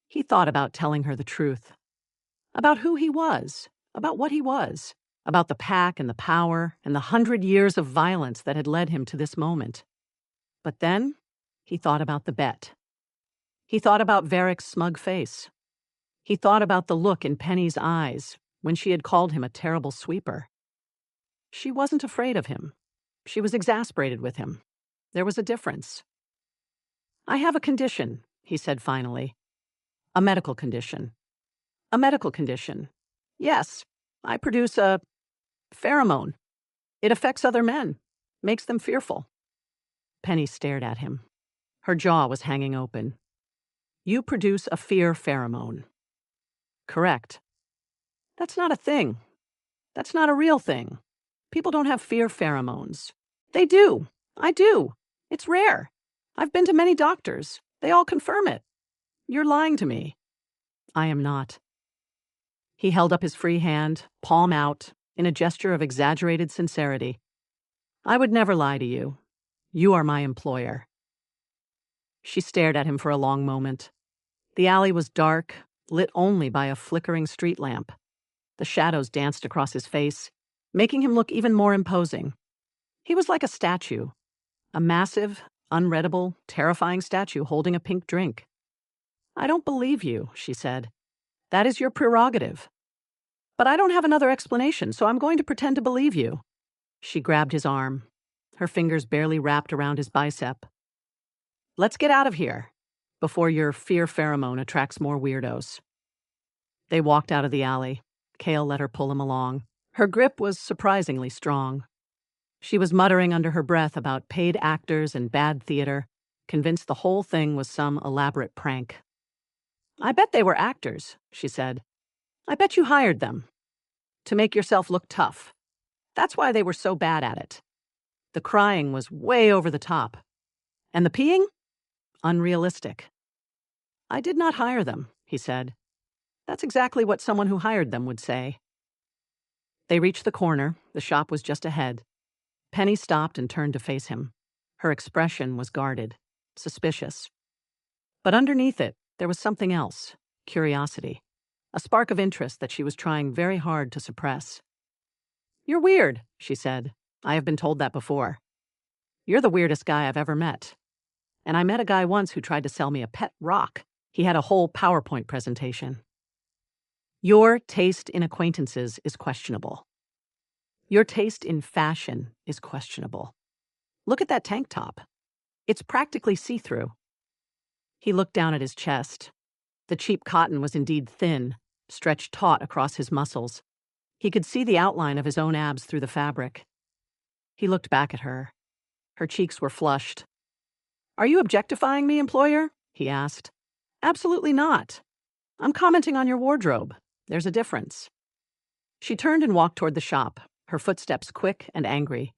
He thought about telling her the truth. About who he was, about what he was, about the pack and the power and the 100 years of violence that had led him to this moment. But then he thought about the bet. He thought about Varric's smug face. He thought about the look in Penny's eyes when she had called him a terrible sweeper. She wasn't afraid of him. She was exasperated with him. There was a difference. "I have a condition," he said finally. "A medical condition." "A medical condition. Yes, I produce a pheromone. It affects other men, makes them fearful." Penny stared at him. Her jaw was hanging open. "You produce a fear pheromone." "Correct." "That's not a thing. That's not a real thing. People don't have fear pheromones." "They do. I do. It's rare. I've been to many doctors. They all confirm it. You're lying to me." "I am not." He held up his free hand, palm out, in a gesture of exaggerated sincerity. "I would never lie to you. You are my employer." She stared at him for a long moment. The alley was dark, lit only by a flickering street lamp. The shadows danced across his face, making him look even more imposing. He was like a statue, a massive, unreadable, terrifying statue holding a pink drink. "I don't believe you," she said. "That is your prerogative. But I don't have another explanation, so I'm going to pretend to believe you." She grabbed his arm. Her fingers barely wrapped around his bicep. "Let's get out of here, before your fear pheromone attracts more weirdos." They walked out of the alley. Kael let her pull him along. Her grip was surprisingly strong. She was muttering under her breath about paid actors and bad theater, convinced the whole thing was some elaborate prank. "I bet they were actors," she said. "I bet you hired them. To make yourself look tough. That's why they were so bad at it. The crying was way over the top. And the peeing? Unrealistic." "I did not hire them," he said. "That's exactly what someone who hired them would say." They reached the corner. The shop was just ahead. Penny stopped and turned to face him. Her expression was guarded, suspicious. But underneath it, there was something else, curiosity, a spark of interest that she was trying very hard to suppress. "You're weird," she said. "I have been told that before. You're the weirdest guy I've ever met. And I met a guy once who tried to sell me a pet rock. He had a whole PowerPoint presentation." "Your taste in acquaintances is questionable. Your taste in fashion is questionable. Look at that tank top. It's practically see-through." He looked down at his chest. The cheap cotton was indeed thin, stretched taut across his muscles. He could see the outline of his own abs through the fabric. He looked back at her. Her cheeks were flushed. "Are you objectifying me, employer?" he asked. "Absolutely not. I'm commenting on your wardrobe. There's a difference." She turned and walked toward the shop, her footsteps quick and angry.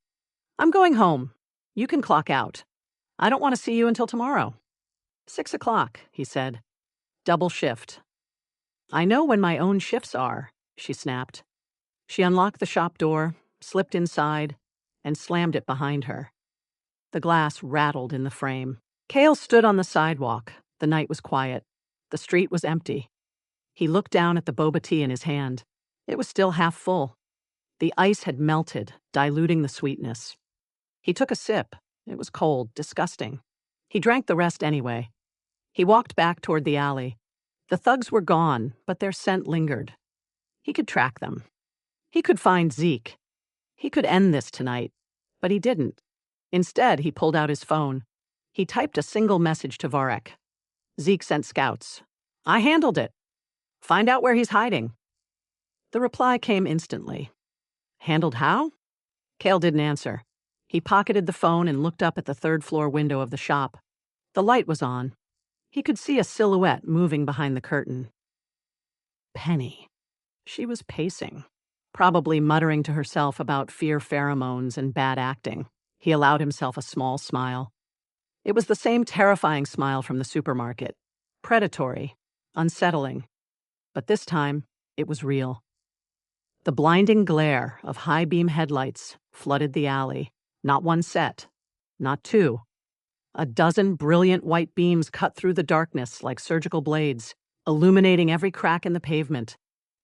"I'm going home. You can clock out. I don't want to see you until tomorrow." 6 o'clock, he said. "Double shift." "I know when my own shifts are," she snapped. She unlocked the shop door, slipped inside, and slammed it behind her. The glass rattled in the frame. Kael stood on the sidewalk. The night was quiet. The street was empty. He looked down at the boba tea in his hand. It was still half full. The ice had melted, diluting the sweetness. He took a sip. It was cold, disgusting. He drank the rest anyway. He walked back toward the alley. The thugs were gone, but their scent lingered. He could track them. He could find Zeke. He could end this tonight, but he didn't. Instead, he pulled out his phone. He typed a single message to Varek. "Zeke sent scouts. I handled it. Find out where he's hiding." The reply came instantly. "Handled how?" Kael didn't answer. He pocketed the phone and looked up at the third-floor window of the shop. The light was on. He could see a silhouette moving behind the curtain. Penny. She was pacing, probably muttering to herself about fear pheromones and bad acting. He allowed himself a small smile. It was the same terrifying smile from the supermarket. Predatory, unsettling. But this time, it was real. The blinding glare of high-beam headlights flooded the alley. Not one set, not two. A dozen brilliant white beams cut through the darkness like surgical blades, illuminating every crack in the pavement,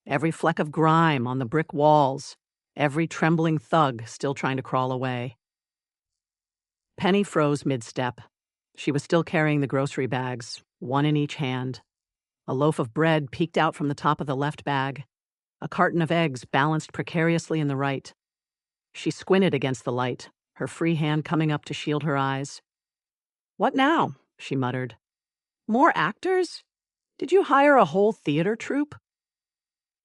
every fleck of grime on the brick walls, every trembling thug still trying to crawl away. Penny froze mid-step. She was still carrying the grocery bags, one in each hand. A loaf of bread peeked out from the top of the left bag. A carton of eggs balanced precariously in the right. She squinted against the light, her free hand coming up to shield her eyes. "What now?" she muttered. "More actors? Did you hire a whole theater troupe?"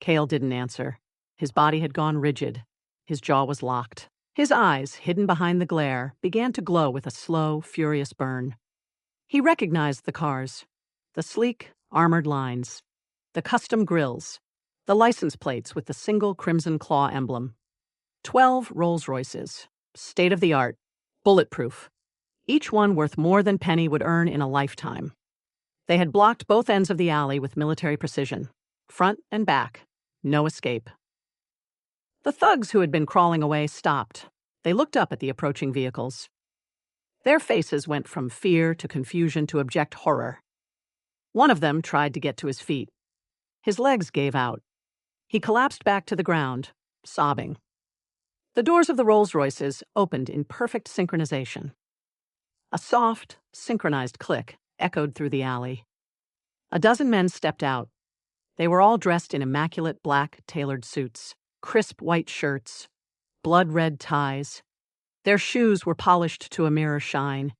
Kael didn't answer. His body had gone rigid. His jaw was locked. His eyes, hidden behind the glare, began to glow with a slow, furious burn. He recognized the cars. The sleek, armored lines. The custom grills. The license plates with the single crimson claw emblem. 12 Rolls-Royces. State-of-the-art. Bulletproof. Each one worth more than Penny would earn in a lifetime. They had blocked both ends of the alley with military precision. Front and back. No escape. The thugs who had been crawling away stopped. They looked up at the approaching vehicles. Their faces went from fear to confusion to abject horror. One of them tried to get to his feet. His legs gave out. He collapsed back to the ground, sobbing. The doors of the Rolls-Royces opened in perfect synchronization. A soft, synchronized click echoed through the alley. A dozen men stepped out. They were all dressed in immaculate black tailored suits, crisp white shirts, blood-red ties. Their shoes were polished to a mirror shine.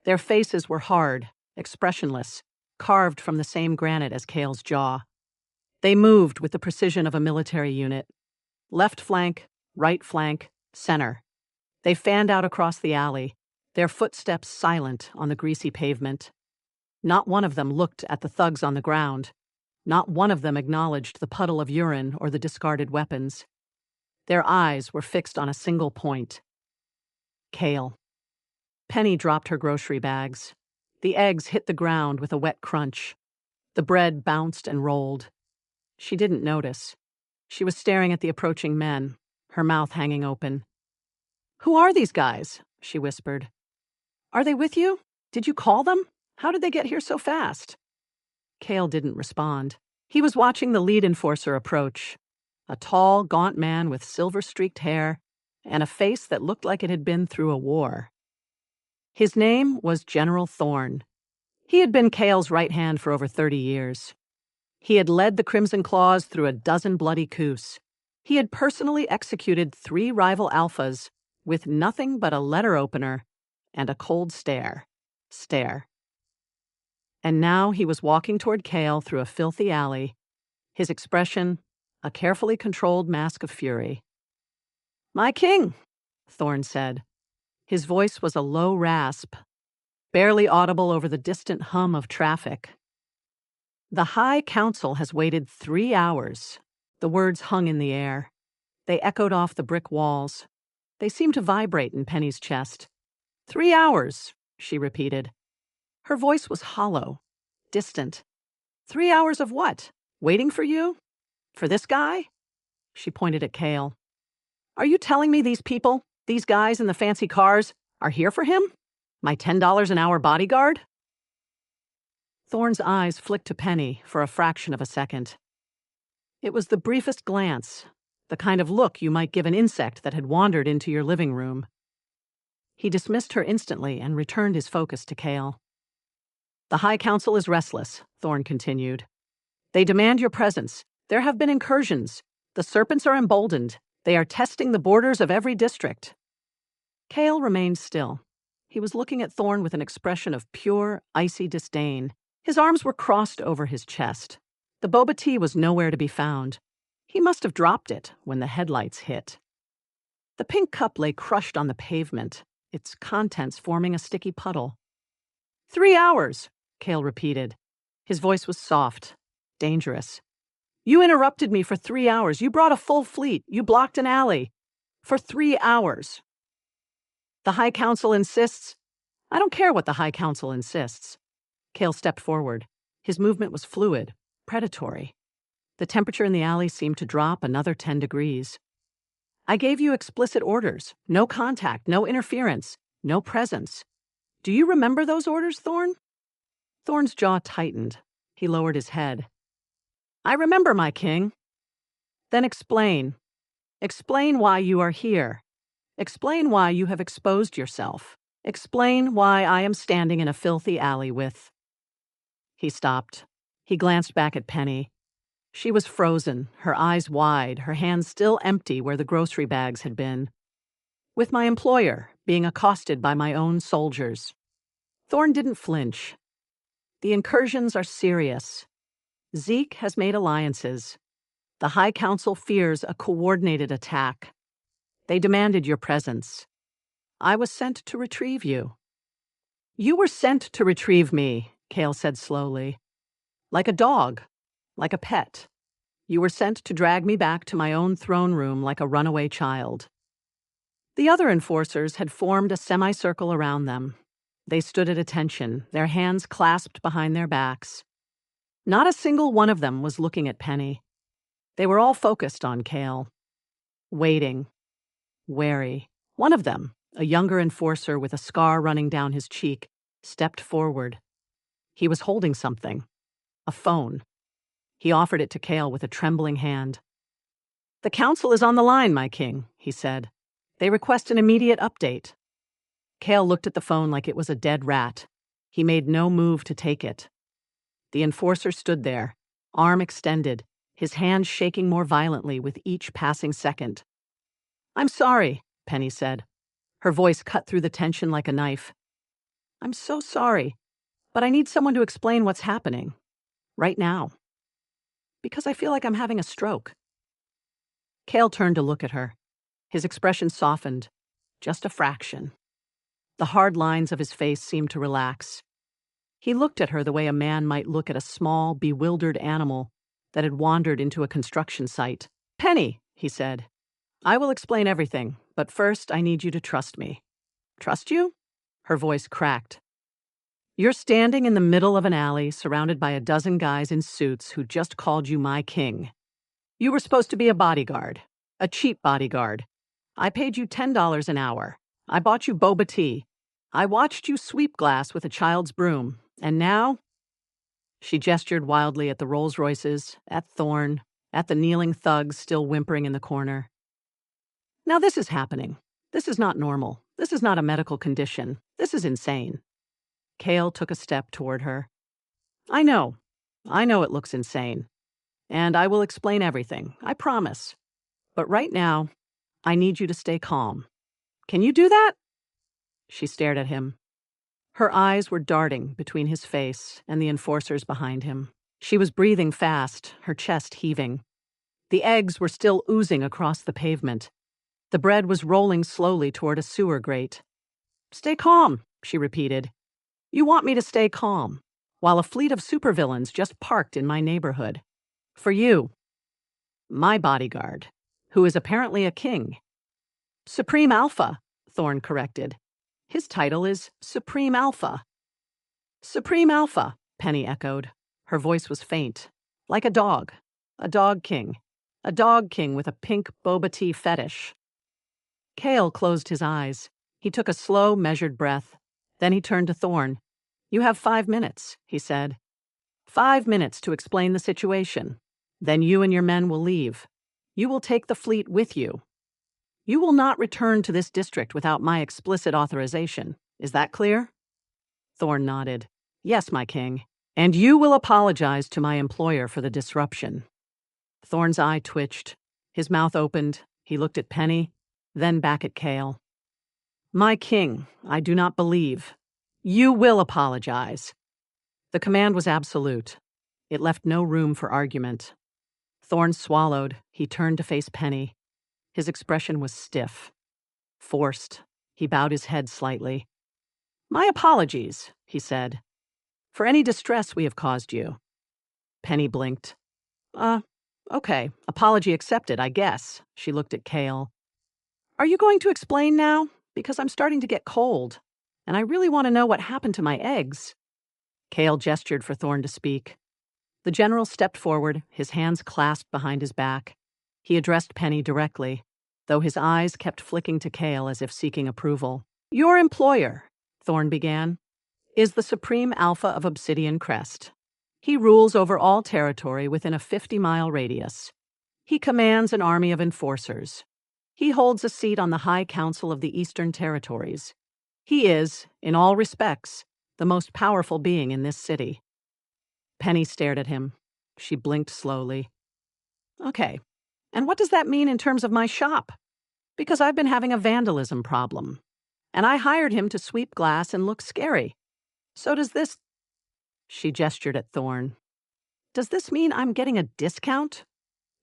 Their faces were hard, expressionless, carved from the same granite as Kael's jaw. They moved with the precision of a military unit. Left flank, right flank, center. They fanned out across the alley, their footsteps silent on the greasy pavement. Not one of them looked at the thugs on the ground. Not one of them acknowledged the puddle of urine or the discarded weapons. Their eyes were fixed on a single point. Kael. Penny dropped her grocery bags. The eggs hit the ground with a wet crunch. The bread bounced and rolled. She didn't notice. She was staring at the approaching men, her mouth hanging open. "Who are these guys?" she whispered. "Are they with you? Did you call them? How did they get here so fast?" Kael didn't respond. He was watching the lead enforcer approach. A tall, gaunt man with silver-streaked hair and a face that looked like it had been through a war. His name was General Thorne. He had been Kael's right hand for over 30 years. He had led the Crimson Claws through a dozen bloody coups. He had personally executed 3 rival alphas with nothing but a letter opener and a cold stare. And now he was walking toward Kael through a filthy alley, his expression a carefully controlled mask of fury. "My king," Thorne said. His voice was a low rasp, barely audible over the distant hum of traffic. "The High Council has waited 3 hours." The words hung in the air. They echoed off the brick walls. They seemed to vibrate in Penny's chest. 3 hours, she repeated. Her voice was hollow, distant. 3 hours of what? Waiting for you? For this guy? She pointed at Kael. Are you telling me these people, these guys in the fancy cars, are here for him? My $10 an hour bodyguard? Thorne's eyes flicked to Penny for a fraction of a second. It was the briefest glance, the kind of look you might give an insect that had wandered into your living room. He dismissed her instantly and returned his focus to Kael. The High Council is restless, Thorne continued. They demand your presence. There have been incursions. The serpents are emboldened. They are testing the borders of every district. Kael remained still. He was looking at Thorne with an expression of pure, icy disdain. His arms were crossed over his chest. The boba tea was nowhere to be found. He must have dropped it when the headlights hit. The pink cup lay crushed on the pavement, its contents forming a sticky puddle. 3 hours, Kael repeated. His voice was soft, dangerous. You interrupted me for 3 hours. You brought a full fleet. You blocked an alley. For 3 hours. The High Council insists. I don't care what the High Council insists. Kael stepped forward. His movement was fluid, predatory. The temperature in the alley seemed to drop another 10 degrees. I gave you explicit orders. No contact, no interference, no presence. Do you remember those orders, Thorne? Thorne's jaw tightened. He lowered his head. I remember, my king. Then explain. Explain why you are here. Explain why you have exposed yourself. Explain why I am standing in a filthy alley with... He stopped. He glanced back at Penny. She was frozen, her eyes wide, her hands still empty where the grocery bags had been. With my employer, being accosted by my own soldiers. Thorne didn't flinch. The incursions are serious. Zeke has made alliances. The High Council fears a coordinated attack. They demanded your presence. I was sent to retrieve you. You were sent to retrieve me, Kael said slowly. Like a dog, like a pet. You were sent to drag me back to my own throne room like a runaway child. The other enforcers had formed a semicircle around them. They stood at attention, their hands clasped behind their backs. Not a single one of them was looking at Penny. They were all focused on Kael. Waiting. Wary. One of them, a younger enforcer with a scar running down his cheek, stepped forward. He was holding something. A phone. He offered it to Kael with a trembling hand. "The council is on the line, my king," he said. "They request an immediate update." Kael looked at the phone like it was a dead rat. He made no move to take it. The enforcer stood there, arm extended, his hands shaking more violently with each passing second. "I'm sorry," Penny said. Her voice cut through the tension like a knife. "I'm so sorry, but I need someone to explain what's happening. Right now. Because I feel like I'm having a stroke." Kael turned to look at her. His expression softened, just a fraction. The hard lines of his face seemed to relax. He looked at her the way a man might look at a small, bewildered animal that had wandered into a construction site. "Penny," he said, "I will explain everything, but first I need you to trust me." "Trust you?" Her voice cracked. "You're standing in the middle of an alley surrounded by a dozen guys in suits who just called you my king. You were supposed to be a bodyguard, a cheap bodyguard. I paid you $10 an hour. I bought you boba tea. I watched you sweep glass with a child's broom. And now?" She gestured wildly at the Rolls Royces, at Thorn, at the kneeling thugs still whimpering in the corner. "Now this is happening. This is not normal. This is not a medical condition. This is insane." Kael took a step toward her. I know it looks insane. And I will explain everything, I promise. But right now, I need you to stay calm. Can you do that?" She stared at him. Her eyes were darting between his face and the enforcers behind him. She was breathing fast, her chest heaving. The eggs were still oozing across the pavement. The bread was rolling slowly toward a sewer grate. "Stay calm," she repeated. "You want me to stay calm, while a fleet of supervillains just parked in my neighborhood. For you. My bodyguard, who is apparently a king." "Supreme Alpha," Thorn corrected. "His title is Supreme Alpha." "Supreme Alpha," Penny echoed. Her voice was faint, like a dog king, a dog king with a pink boba tea fetish. Kael closed his eyes. He took a slow, measured breath. Then he turned to Thorn. "You have 5 minutes," he said. 5 minutes to explain the situation. Then you and your men will leave. You will take the fleet with you. You will not return to this district without my explicit authorization. Is that clear?" Thorn nodded. "Yes, my king. And you will apologize to my employer for the disruption." Thorn's eye twitched. His mouth opened. He looked at Penny, then back at Kael. "My king, I do not believe. You will apologize." The command was absolute. It left no room for argument. Thorn swallowed. He turned to face Penny. His expression was stiff, forced. He bowed his head slightly. "My apologies," he said, "for any distress we have caused you." Penny blinked. Okay, apology accepted, I guess." She looked at Kael. "Are you going to explain now? Because I'm starting to get cold, and I really want to know what happened to my eggs." Kael gestured for Thorn to speak. The general stepped forward, his hands clasped behind his back. He addressed Penny directly, though his eyes kept flicking to Kael as if seeking approval. "Your employer," Thorn began, "is the Supreme Alpha of Obsidian Crest. He rules over all territory within a 50-mile radius. He commands an army of enforcers. He holds a seat on the High Council of the Eastern Territories. He is, in all respects, the most powerful being in this city." Penny stared at him. She blinked slowly. "Okay, and what does that mean in terms of my shop? Because I've been having a vandalism problem, and I hired him to sweep glass and look scary. So does this—" She gestured at Thorn. "Does this mean I'm getting a discount?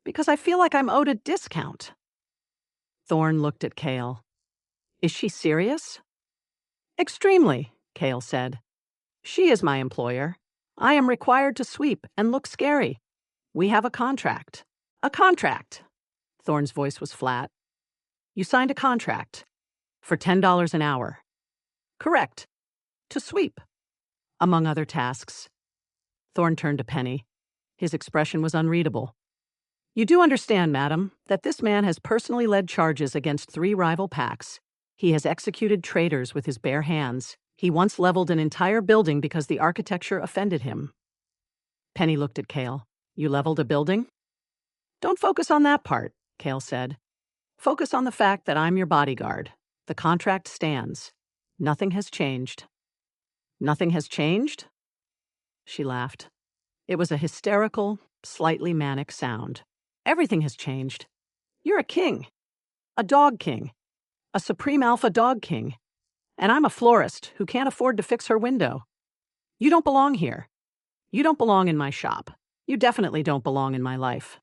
Because I feel like I'm owed a discount." Thorn looked at Kael. "Is she serious?" "Extremely," Kael said. "She is my employer. I am required to sweep and look scary. We have a contract." "A contract." Thorn's voice was flat. "You signed a contract for $10 an hour." "Correct. To sweep, among other tasks." Thorn turned to Penny. His expression was unreadable. "You do understand, madam, that this man has personally led charges against 3 rival packs. He has executed traitors with his bare hands. He once leveled an entire building because the architecture offended him." Penny looked at Kael. "You leveled a building?" "Don't focus on that part," Kael said. Focus on the fact that I'm your bodyguard. The contract stands. Nothing has changed. Nothing has changed? She laughed. It was a hysterical, slightly manic sound. Everything has changed. You're a king. A dog king. A supreme alpha dog king. And I'm a florist who can't afford to fix her window. You don't belong here. You don't belong in my shop. You definitely don't belong in my life.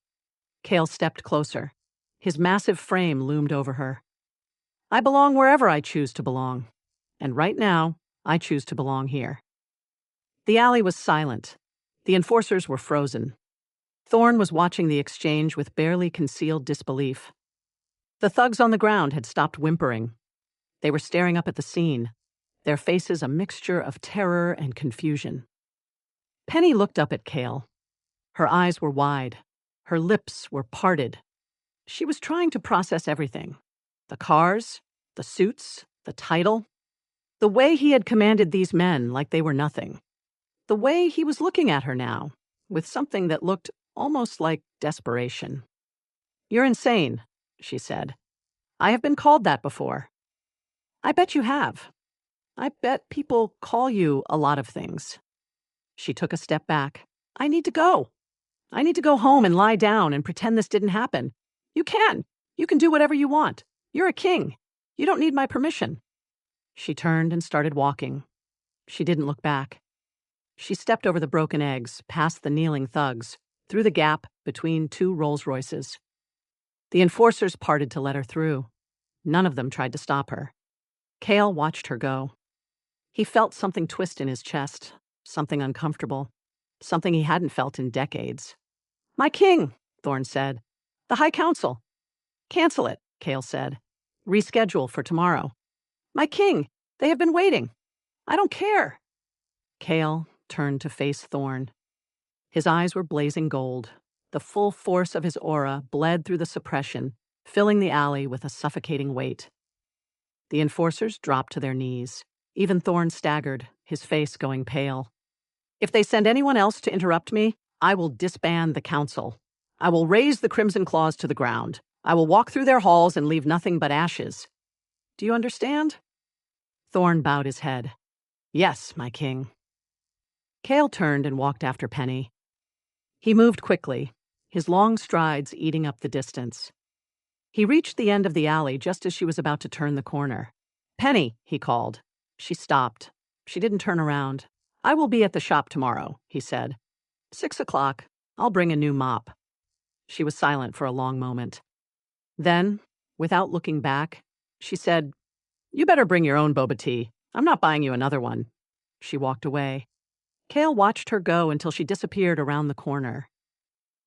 Kael stepped closer. His massive frame loomed over her. I belong wherever I choose to belong. And right now, I choose to belong here. The alley was silent. The enforcers were frozen. Thorn was watching the exchange with barely concealed disbelief. The thugs on the ground had stopped whimpering. They were staring up at the scene, their faces a mixture of terror and confusion. Penny looked up at Kael. Her eyes were wide. Her lips were parted. She was trying to process everything. The cars, the suits, the title. The way he had commanded these men like they were nothing. The way he was looking at her now, with something that looked almost like desperation. You're insane, she said. I have been called that before. I bet you have. I bet people call you a lot of things. She took a step back. I need to go. I need to go home and lie down and pretend this didn't happen. You can. You can do whatever you want. You're a king. You don't need my permission. She turned and started walking. She didn't look back. She stepped over the broken eggs, past the kneeling thugs, through the gap between two Rolls-Royces. The enforcers parted to let her through. None of them tried to stop her. Kael watched her go. He felt something twist in his chest, something uncomfortable, something he hadn't felt in decades. My king, Thorn said. The High Council. Cancel it, Kael said. Reschedule for tomorrow. My king, they have been waiting. I don't care. Kael turned to face Thorn. His eyes were blazing gold. The full force of his aura bled through the suppression, filling the alley with a suffocating weight. The enforcers dropped to their knees. Even Thorn staggered, his face going pale. If they send anyone else to interrupt me, I will disband the council. I will raze the Crimson Claws to the ground. I will walk through their halls and leave nothing but ashes. Do you understand? Thorn bowed his head. Yes, my king. Kael turned and walked after Penny. He moved quickly, his long strides eating up the distance. He reached the end of the alley just as she was about to turn the corner. Penny, he called. She stopped. She didn't turn around. I will be at the shop tomorrow, he said. 6 o'clock. I'll bring a new mop. She was silent for a long moment. Then, without looking back, she said, You better bring your own boba tea. I'm not buying you another one. She walked away. Kael watched her go until she disappeared around the corner.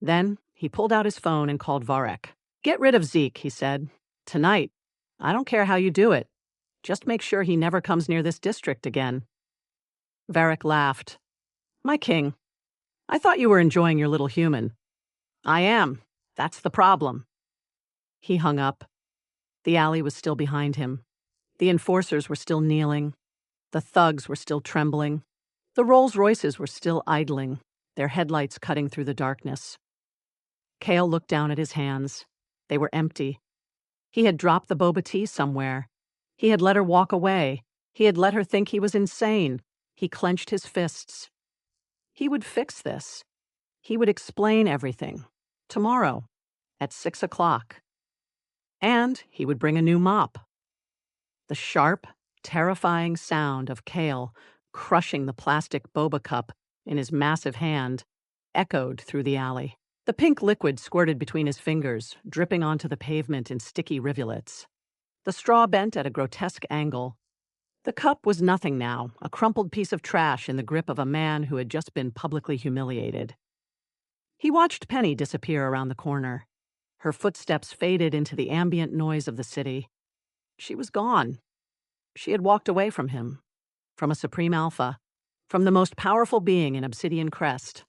Then, he pulled out his phone and called Varek. Get rid of Zeke, he said. Tonight. I don't care how you do it. Just make sure he never comes near this district again. Varek laughed. My king, I thought you were enjoying your little human. I am. That's the problem. He hung up. The alley was still behind him. The enforcers were still kneeling. The thugs were still trembling. The Rolls-Royces were still idling, their headlights cutting through the darkness. Kael looked down at his hands. They were empty. He had dropped the boba tea somewhere. He had let her walk away. He had let her think he was insane. He clenched his fists. He would fix this. He would explain everything. Tomorrow, at 6 o'clock. And he would bring a new mop. The sharp, terrifying sound of Kael crushing the plastic boba cup in his massive hand echoed through the alley. The pink liquid squirted between his fingers, dripping onto the pavement in sticky rivulets. The straw bent at a grotesque angle. The cup was nothing now, a crumpled piece of trash in the grip of a man who had just been publicly humiliated. He watched Penny disappear around the corner. Her footsteps faded into the ambient noise of the city. She was gone. She had walked away from him, from a supreme alpha, from the most powerful being in Obsidian Crest.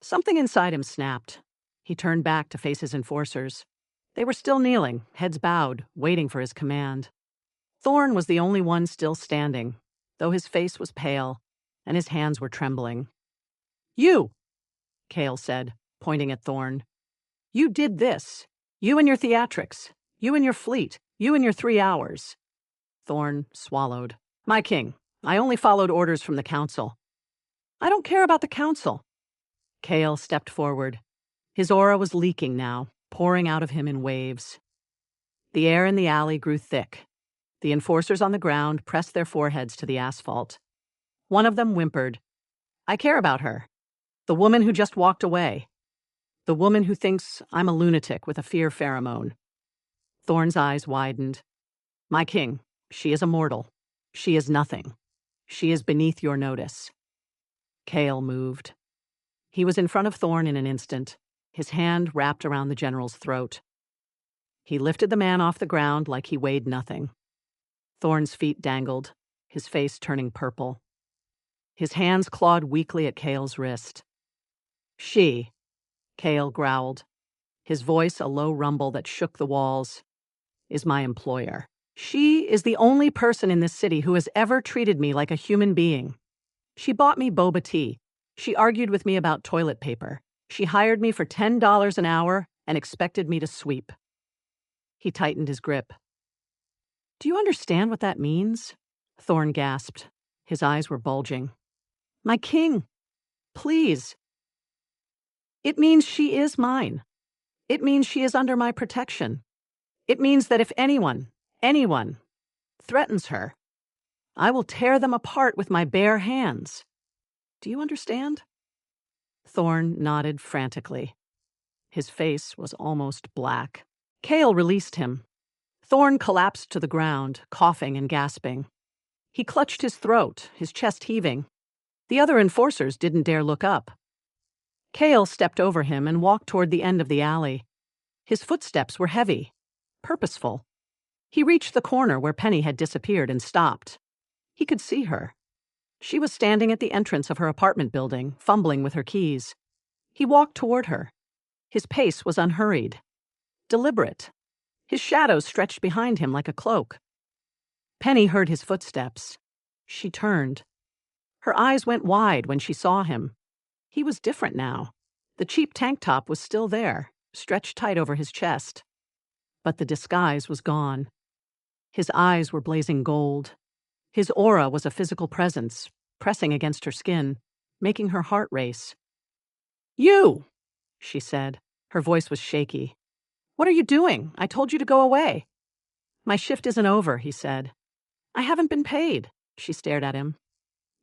Something inside him snapped. He turned back to face his enforcers. They were still kneeling, heads bowed, waiting for his command. Thorn was the only one still standing, though his face was pale, and his hands were trembling. You, Kael said, pointing at Thorn. You did this. You and your theatrics. You and your fleet. You and your 3 hours. Thorn swallowed. My king, I only followed orders from the council. I don't care about the council. Kael stepped forward. His aura was leaking now, pouring out of him in waves. The air in the alley grew thick. The enforcers on the ground pressed their foreheads to the asphalt. One of them whimpered. I care about her. The woman who just walked away. The woman who thinks I'm a lunatic with a fear pheromone. Thorn's eyes widened. My king, she is a mortal. She is nothing. She is beneath your notice. Kael moved. He was in front of Thorn in an instant, his hand wrapped around the general's throat. He lifted the man off the ground like he weighed nothing. Thorn's feet dangled, his face turning purple. His hands clawed weakly at Kael's wrist. She, Kael growled, his voice a low rumble that shook the walls, is my employer. She is the only person in this city who has ever treated me like a human being. She bought me boba tea. She argued with me about toilet paper. She hired me for $10 an hour and expected me to sweep. He tightened his grip. Do you understand what that means? Thorn gasped. His eyes were bulging. My king, please. It means she is mine. It means she is under my protection. It means that if anyone threatens her, I will tear them apart with my bare hands. Do you understand? Thorn nodded frantically. His face was almost black. Kael released him. Thorn collapsed to the ground, coughing and gasping. He clutched his throat, his chest heaving. The other enforcers didn't dare look up. Kael stepped over him and walked toward the end of the alley. His footsteps were heavy, purposeful. He reached the corner where Penny had disappeared and stopped. He could see her. She was standing at the entrance of her apartment building, fumbling with her keys. He walked toward her. His pace was unhurried, deliberate. His shadow stretched behind him like a cloak. Penny heard his footsteps. She turned. Her eyes went wide when she saw him. He was different now. The cheap tank top was still there, stretched tight over his chest. But the disguise was gone. His eyes were blazing gold. His aura was a physical presence, pressing against her skin, making her heart race. You, she said. Her voice was shaky. What are you doing? I told you to go away. My shift isn't over, he said. I haven't been paid, she stared at him.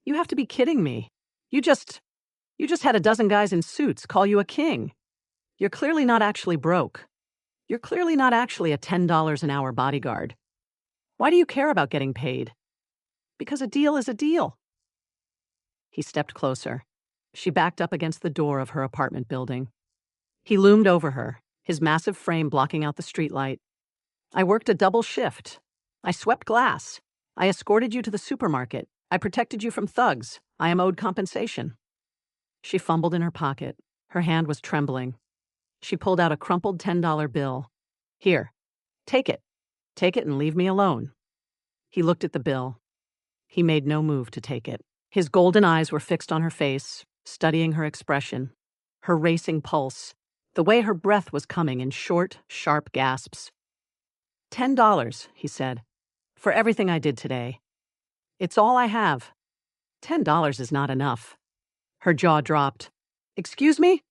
You have to be kidding me. You just had a dozen guys in suits call you a king. You're clearly not actually broke. You're clearly not actually a $10 an hour bodyguard. Why do you care about getting paid? Because a deal is a deal. He stepped closer. She backed up against the door of her apartment building. He loomed over her, his massive frame blocking out the streetlight. I worked a double shift. I swept glass. I escorted you to the supermarket. I protected you from thugs. I am owed compensation. She fumbled in her pocket. Her hand was trembling. She pulled out a crumpled $10 bill. Here, take it. Take it and leave me alone. He looked at the bill. He made no move to take it. His golden eyes were fixed on her face, studying her expression, her racing pulse, the way her breath was coming in short, sharp gasps. $10, he said, for everything I did today. It's all I have. $10 is not enough. Her jaw dropped. Excuse me?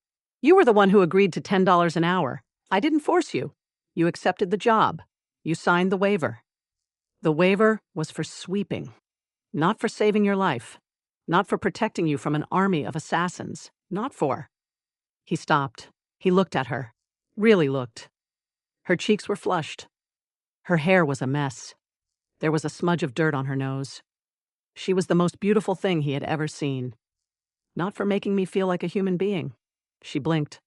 You were the one who agreed to $10 an hour. I didn't force you. You accepted the job. You signed the waiver. The waiver was for sweeping, not for saving your life, not for protecting you from an army of assassins, not for... He stopped. He looked at her, really looked. Her cheeks were flushed. Her hair was a mess. There was a smudge of dirt on her nose. She was the most beautiful thing he had ever seen. Not for making me feel like a human being. She blinked.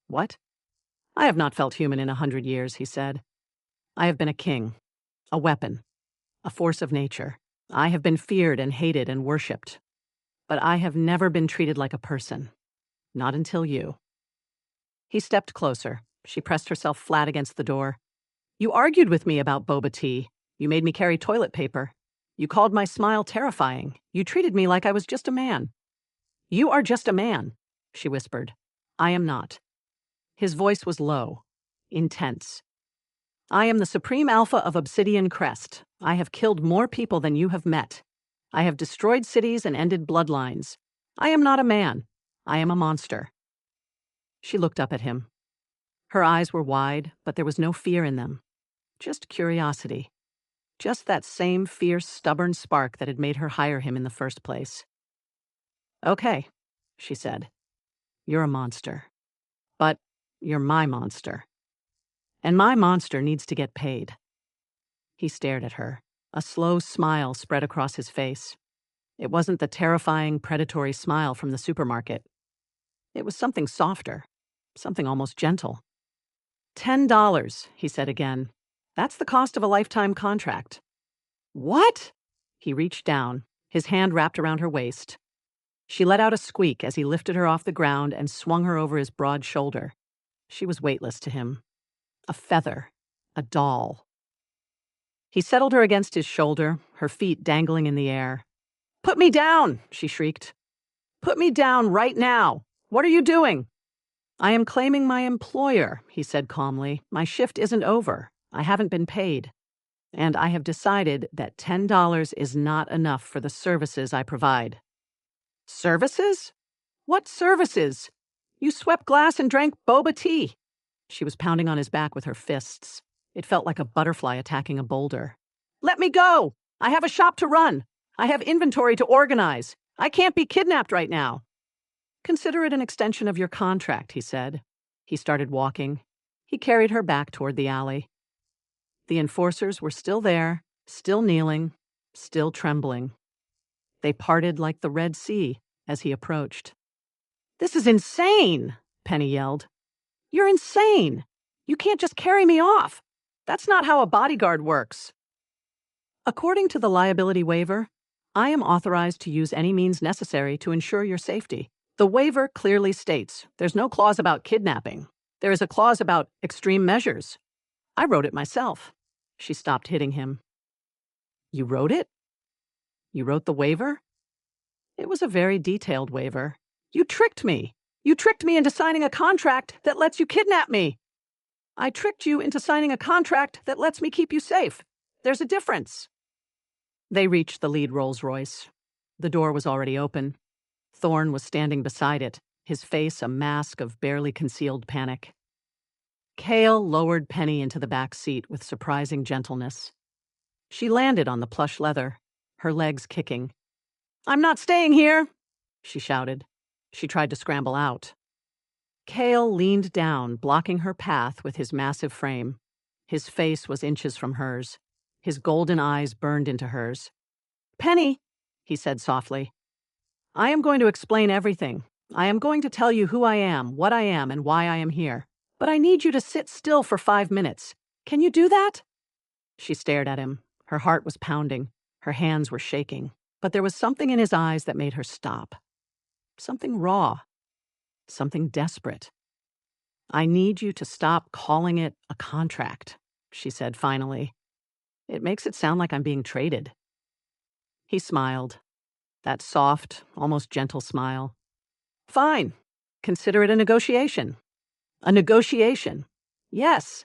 What? I have not felt human in 100 years, he said. I have been a king, a weapon, a force of nature. I have been feared and hated and worshipped. But I have never been treated like a person. Not until you. He stepped closer. She pressed herself flat against the door. You argued with me about boba tea. You made me carry toilet paper. You called my smile terrifying. You treated me like I was just a man. You are just a man, she whispered. I am not. His voice was low, intense. I am the Supreme Alpha of Obsidian Crest. I have killed more people than you have met. I have destroyed cities and ended bloodlines. I am not a man. I am a monster. She looked up at him. Her eyes were wide, but there was no fear in them. Just curiosity. Just that same fierce, stubborn spark that had made her hire him in the first place. Okay, she said. You're a monster. But you're my monster. And my monster needs to get paid. He stared at her. A slow smile spread across his face. It wasn't the terrifying, predatory smile from the supermarket. It was something softer, something almost gentle. $10, he said again. That's the cost of a lifetime contract. What? He reached down, his hand wrapped around her waist. She let out a squeak as he lifted her off the ground and swung her over his broad shoulder. She was weightless to him. A feather. A doll. He settled her against his shoulder, her feet dangling in the air. Put me down, she shrieked. Put me down right now. What are you doing? I am claiming my employer, he said calmly. My shift isn't over. I haven't been paid. And I have decided that $10 is not enough for the services I provide. Services? What services? You swept glass and drank boba tea. She was pounding on his back with her fists. It felt like a butterfly attacking a boulder. Let me go! I have a shop to run. I have inventory to organize. I can't be kidnapped right now. Consider it an extension of your contract, he said. He started walking. He carried her back toward the alley. The enforcers were still there, still kneeling, still trembling. They parted like the Red Sea as he approached. This is insane, Penny yelled. You're insane. You can't just carry me off. That's not how a bodyguard works. According to the liability waiver, I am authorized to use any means necessary to ensure your safety. The waiver clearly states there's no clause about kidnapping. There is a clause about extreme measures. I wrote it myself. She stopped hitting him. You wrote it? You wrote the waiver? It was a very detailed waiver. You tricked me. You tricked me into signing a contract that lets you kidnap me. I tricked you into signing a contract that lets me keep you safe. There's a difference. They reached the lead Rolls-Royce. The door was already open. Thorne was standing beside it, his face a mask of barely concealed panic. Kael lowered Penny into the back seat with surprising gentleness. She landed on the plush leather, her legs kicking. I'm not staying here, she shouted. She tried to scramble out. Kael leaned down, blocking her path with his massive frame. His face was inches from hers. His golden eyes burned into hers. Penny, he said softly, I am going to explain everything. I am going to tell you who I am, what I am, and why I am here. But I need you to sit still for 5 minutes. Can you do that? She stared at him. Her heart was pounding. Her hands were shaking. But there was something in his eyes that made her stop. Something raw. Something desperate. I need you to stop calling it a contract, she said finally. It makes it sound like I'm being traded. He smiled. That soft, almost gentle smile. Fine. Consider it a negotiation. A negotiation. Yes.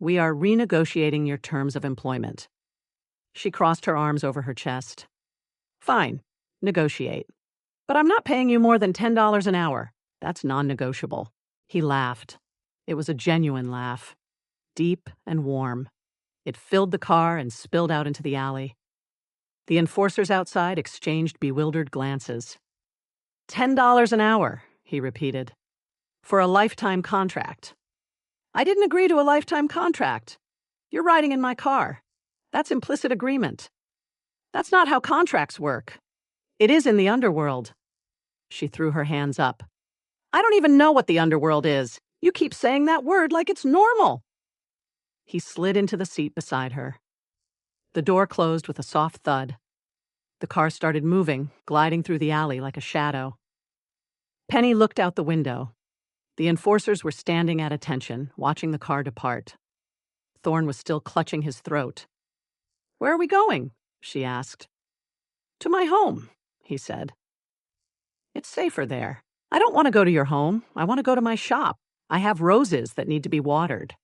We are renegotiating your terms of employment. She crossed her arms over her chest. Fine. Negotiate. But I'm not paying you more than $10 an hour. That's non-negotiable. He laughed. It was a genuine laugh. Deep and warm. It filled the car and spilled out into the alley. The enforcers outside exchanged bewildered glances. $10 an hour, he repeated. For a lifetime contract. I didn't agree to a lifetime contract. You're riding in my car. That's implicit agreement. That's not how contracts work. It is in the underworld. She threw her hands up. I don't even know what the underworld is. You keep saying that word like it's normal. He slid into the seat beside her. The door closed with a soft thud. The car started moving, gliding through the alley like a shadow. Penny looked out the window. The enforcers were standing at attention, watching the car depart. Thorne was still clutching his throat. Where are we going? She asked. To my home, he said. It's safer there. I don't want to go to your home. I want to go to my shop. I have roses that need to be watered.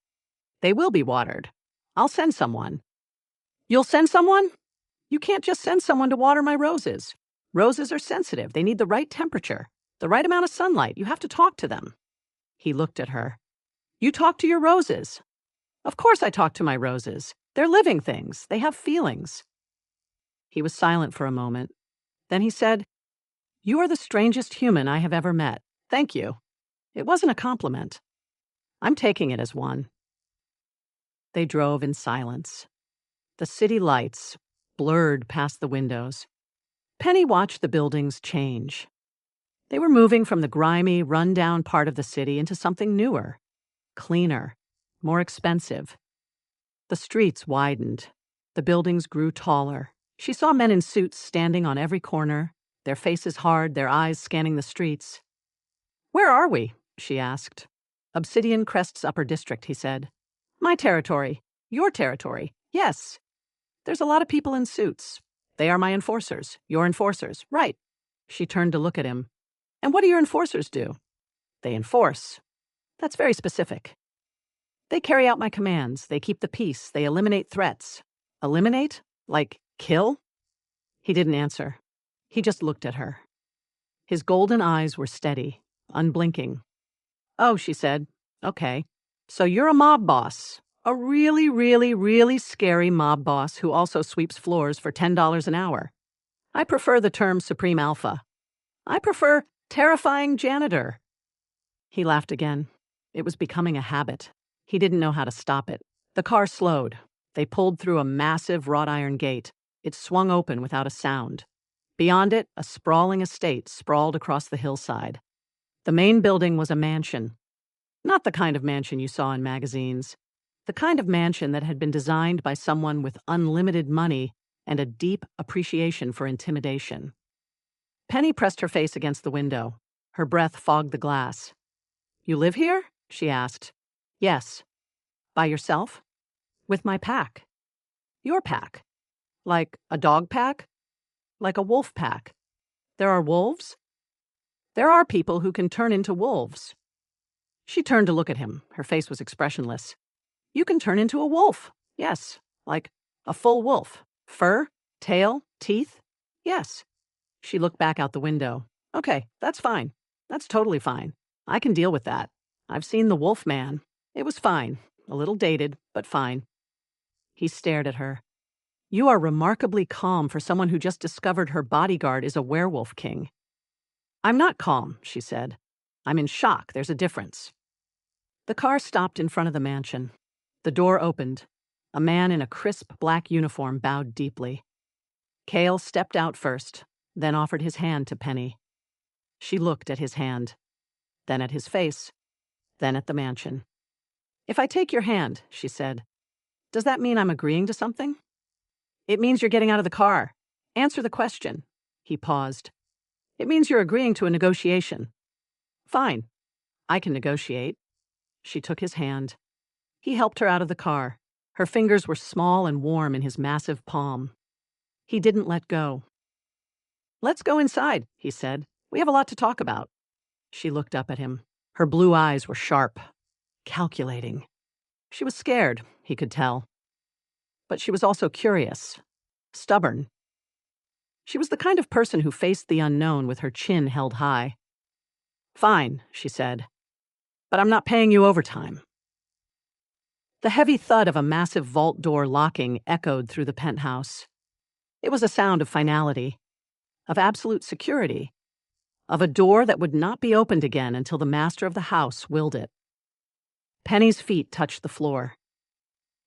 They will be watered. I'll send someone. You'll send someone? You can't just send someone to water my roses. Roses are sensitive. They need the right temperature, the right amount of sunlight. You have to talk to them. He looked at her. You talk to your roses. Of course I talk to my roses. They're living things. They have feelings. He was silent for a moment. Then he said, You are the strangest human I have ever met. Thank you. It wasn't a compliment. I'm taking it as one. They drove in silence. The city lights blurred past the windows. Penny watched the buildings change. They were moving from the grimy, run-down part of the city into something newer, cleaner, more expensive. The streets widened. The buildings grew taller. She saw men in suits standing on every corner, their faces hard, their eyes scanning the streets. Where are we? She asked. Obsidian Crest's upper district, he said. My territory. Your territory. Yes. There's a lot of people in suits. They are my enforcers. Your enforcers. Right. She turned to look at him. And what do your enforcers do? They enforce. That's very specific. They carry out my commands. They keep the peace. They eliminate threats. Eliminate? Like kill? He didn't answer. He just looked at her. His golden eyes were steady, unblinking. Oh, she said. Okay. So you're a mob boss. A really, really, really scary mob boss who also sweeps floors for $10 an hour. I prefer the term Supreme Alpha. I prefer terrifying janitor. He laughed again. It was becoming a habit. He didn't know how to stop it. The car slowed. They pulled through a massive wrought iron gate. It swung open without a sound. Beyond it, a sprawling estate sprawled across the hillside. The main building was a mansion. Not the kind of mansion you saw in magazines. The kind of mansion that had been designed by someone with unlimited money and a deep appreciation for intimidation. Penny pressed her face against the window. Her breath fogged the glass. You live here? She asked. Yes. By yourself? With my pack. Your pack? Like a dog pack? Like a wolf pack? There are wolves? There are people who can turn into wolves. She turned to look at him. Her face was expressionless. You can turn into a wolf. Yes. Like a full wolf. Fur? Tail? Teeth? Yes. She looked back out the window. Okay, that's fine. That's totally fine. I can deal with that. I've seen The Wolf Man. It was fine. A little dated, but fine. He stared at her. You are remarkably calm for someone who just discovered her bodyguard is a werewolf king. I'm not calm, she said. I'm in shock. There's a difference. The car stopped in front of the mansion. The door opened. A man in a crisp black uniform bowed deeply. Kael stepped out first, then offered his hand to Penny. She looked at his hand, then at his face, then at the mansion. If I take your hand, she said, does that mean I'm agreeing to something? It means you're getting out of the car. Answer the question. He paused. It means you're agreeing to a negotiation. Fine. I can negotiate. She took his hand. He helped her out of the car. Her fingers were small and warm in his massive palm. He didn't let go. Let's go inside, he said. We have a lot to talk about. She looked up at him. Her blue eyes were sharp, calculating. She was scared, he could tell. But she was also curious, stubborn. She was the kind of person who faced the unknown with her chin held high. Fine, she said. But I'm not paying you overtime. The heavy thud of a massive vault door locking echoed through the penthouse. It was a sound of finality, of absolute security, of a door that would not be opened again until the master of the house willed it. Penny's feet touched the floor.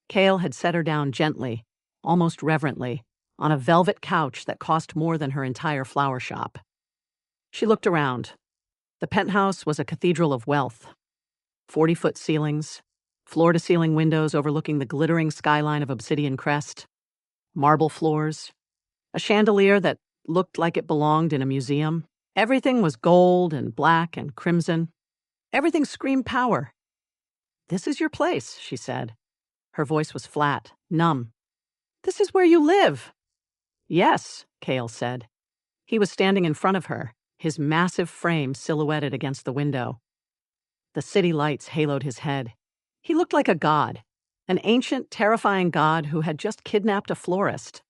Kael had set her down gently, almost reverently, on a velvet couch that cost more than her entire flower shop. She looked around. The penthouse was a cathedral of wealth. 40-foot ceilings, floor-to-ceiling windows overlooking the glittering skyline of Obsidian Crest, marble floors, a chandelier that looked like it belonged in a museum. Everything was gold and black and crimson. Everything screamed power. This is your place, she said. Her voice was flat, numb. This is where you live. Yes, Kael said. He was standing in front of her, his massive frame silhouetted against the window. The city lights haloed his head. He looked like a god. An ancient, terrifying god who had just kidnapped a florist.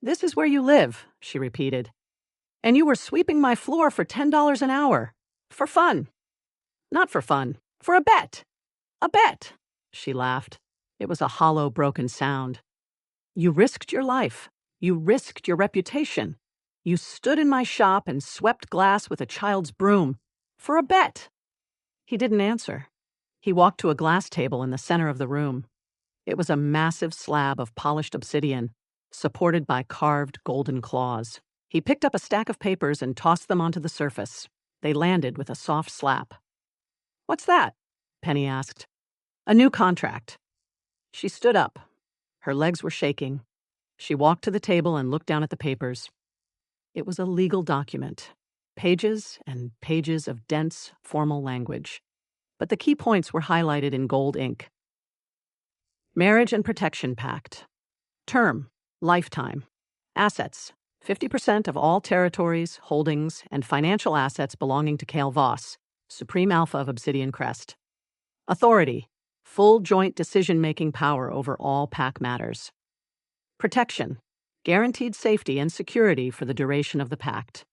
"This is where you live," she repeated. "And you were sweeping my floor for $10 an hour. For fun. Not for fun. For a bet. A bet." She laughed. It was a hollow, broken sound. "You risked your life. You risked your reputation. You stood in my shop and swept glass with a child's broom. For a bet." He didn't answer. He walked to a glass table in the center of the room. It was a massive slab of polished obsidian, supported by carved golden claws. He picked up a stack of papers and tossed them onto the surface. They landed with a soft slap. "What's that?" Penny asked. "A new contract." She stood up. Her legs were shaking. She walked to the table and looked down at the papers. It was a legal document. Pages and pages of dense, formal language. But the key points were highlighted in gold ink. Marriage and Protection Pact. Term, lifetime. Assets, 50% of all territories, holdings, and financial assets belonging to Kael Voss, Supreme Alpha of Obsidian Crest. Authority, full joint decision-making power over all pack matters. Protection, guaranteed safety and security for the duration of the pact.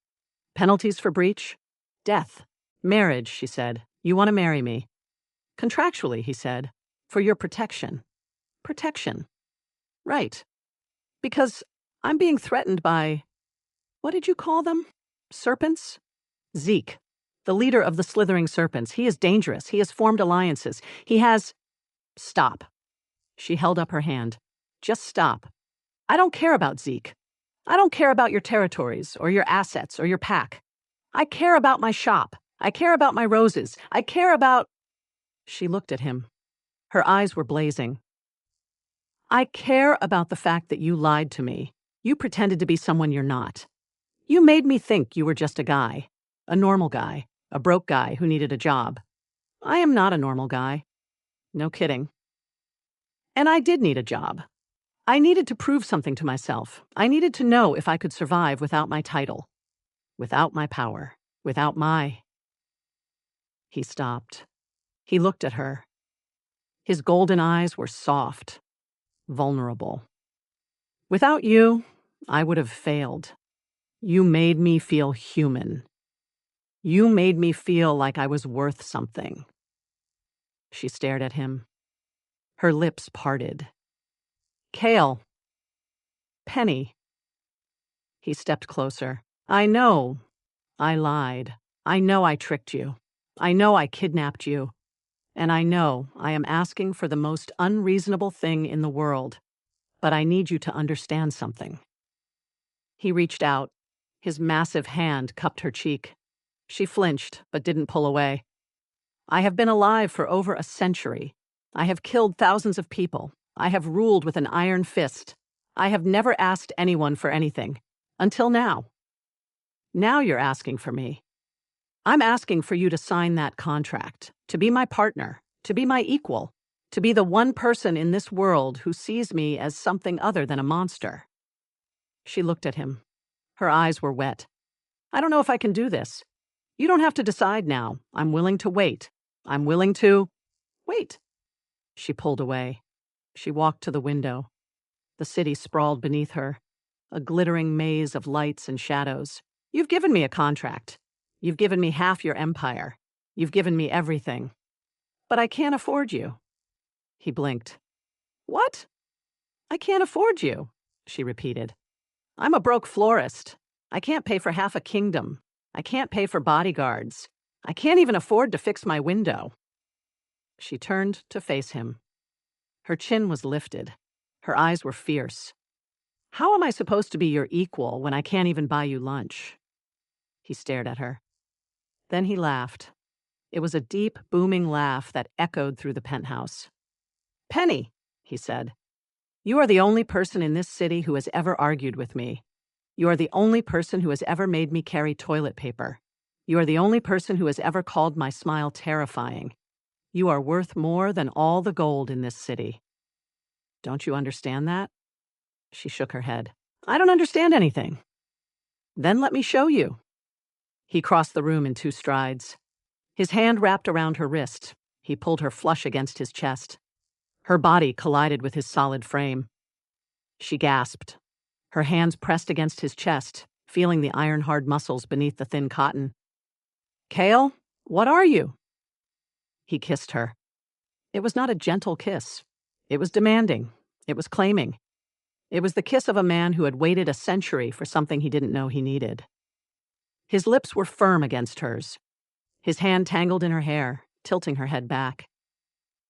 Penalties for breach? Death. Marriage, she said. You want to marry me. Contractually, he said, for your protection. Protection. Right. Because I'm being threatened by, what did you call them? Serpents? Zeke, the leader of the slithering serpents. He is dangerous. He has formed alliances. He has... Stop. She held up her hand. Just stop. I don't care about Zeke. I don't care about your territories or your assets or your pack. I care about my shop. I care about my roses. I care about... She looked at him. Her eyes were blazing. I care about the fact that you lied to me. You pretended to be someone you're not. You made me think you were just a guy. A normal guy. A broke guy who needed a job. I am not a normal guy. No kidding. And I did need a job. I needed to prove something to myself. I needed to know if I could survive without my title. Without my power. Without my... He stopped. He looked at her. His golden eyes were soft, vulnerable. Without you, I would have failed. You made me feel human. You made me feel like I was worth something. She stared at him. Her lips parted. Kael. Penny. He stepped closer. I know. I lied. I know I tricked you. I know I kidnapped you. And I know I am asking for the most unreasonable thing in the world. But I need you to understand something. He reached out. His massive hand cupped her cheek. She flinched, but didn't pull away. I have been alive for over a century. I have killed thousands of people. I have ruled with an iron fist. I have never asked anyone for anything. Until now. Now you're asking for me. I'm asking for you to sign that contract, to be my partner, to be my equal, to be the one person in this world who sees me as something other than a monster. She looked at him. Her eyes were wet. I don't know if I can do this. You don't have to decide now. I'm willing to wait. I'm willing to... Wait. She pulled away. She walked to the window. The city sprawled beneath her, a glittering maze of lights and shadows. You've given me a contract. You've given me half your empire. You've given me everything. But I can't afford you. He blinked. What? I can't afford you, she repeated. I'm a broke florist. I can't pay for half a kingdom. I can't pay for bodyguards. I can't even afford to fix my window. She turned to face him. Her chin was lifted. Her eyes were fierce. How am I supposed to be your equal when I can't even buy you lunch? He stared at her. Then he laughed. It was a deep, booming laugh that echoed through the penthouse. Penny, he said, you are the only person in this city who has ever argued with me. You are the only person who has ever made me carry toilet paper. You are the only person who has ever called my smile terrifying. You are worth more than all the gold in this city. Don't you understand that? She shook her head. I don't understand anything. Then let me show you. He crossed the room in 2 strides. His hand wrapped around her wrist. He pulled her flush against his chest. Her body collided with his solid frame. She gasped. Her hands pressed against his chest, feeling the iron-hard muscles beneath the thin cotton. "Kael, what are you?" He kissed her. It was not a gentle kiss. It was demanding. It was claiming. It was the kiss of a man who had waited a century for something he didn't know he needed. His lips were firm against hers. His hand tangled in her hair, tilting her head back.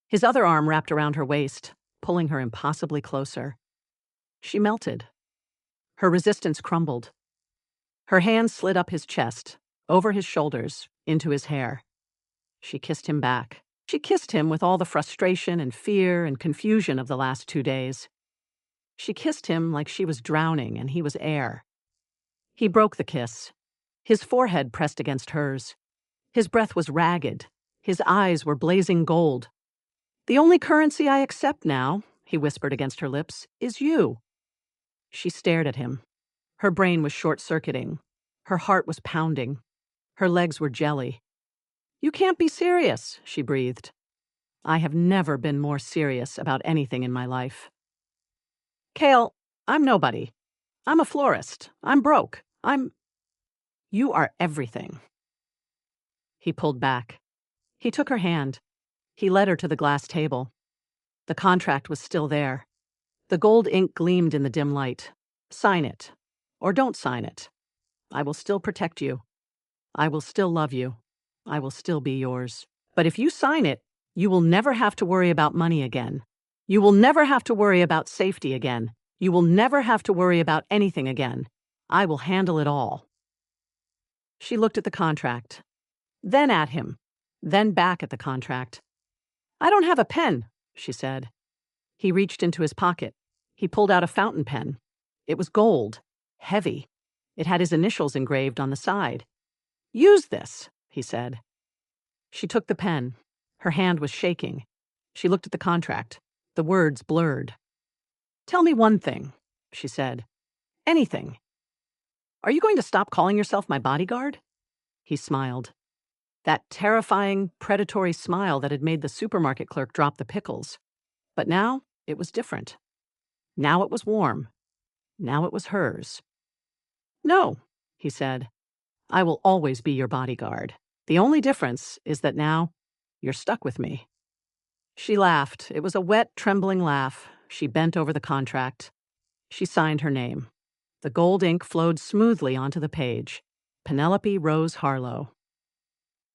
His other arm wrapped around her waist, pulling her impossibly closer. She melted. Her resistance crumbled. Her hands slid up his chest, over his shoulders, into his hair. She kissed him back. She kissed him with all the frustration and fear and confusion of the last 2 days. She kissed him like she was drowning and he was air. He broke the kiss. His forehead pressed against hers. His breath was ragged. His eyes were blazing gold. "The only currency I accept now," he whispered against her lips, "is you." She stared at him. Her brain was short-circuiting. Her heart was pounding. Her legs were jelly. "You can't be serious," she breathed. "I have never been more serious about anything in my life." "Kael, I'm nobody. I'm a florist. I'm broke. You are everything." He pulled back. He took her hand. He led her to the glass table. The contract was still there. The gold ink gleamed in the dim light. "Sign it. Or don't sign it. I will still protect you. I will still love you. I will still be yours. But if you sign it, you will never have to worry about money again. You will never have to worry about safety again. You will never have to worry about anything again. I will handle it all." She looked at the contract, then at him, then back at the contract. "I don't have a pen," she said. He reached into his pocket. He pulled out a fountain pen. It was gold, heavy. It had his initials engraved on the side. "Use this," he said. She took the pen. Her hand was shaking. She looked at the contract. The words blurred. "Tell me one thing," she said. "Anything. Are you going to stop calling yourself my bodyguard?" He smiled. That terrifying, predatory smile that had made the supermarket clerk drop the pickles. But now it was different. Now it was warm. Now it was hers. "No," he said. "I will always be your bodyguard. The only difference is that now you're stuck with me." She laughed. It was a wet, trembling laugh. She bent over the contract. She signed her name. The gold ink flowed smoothly onto the page. Penelope Rose Harlow.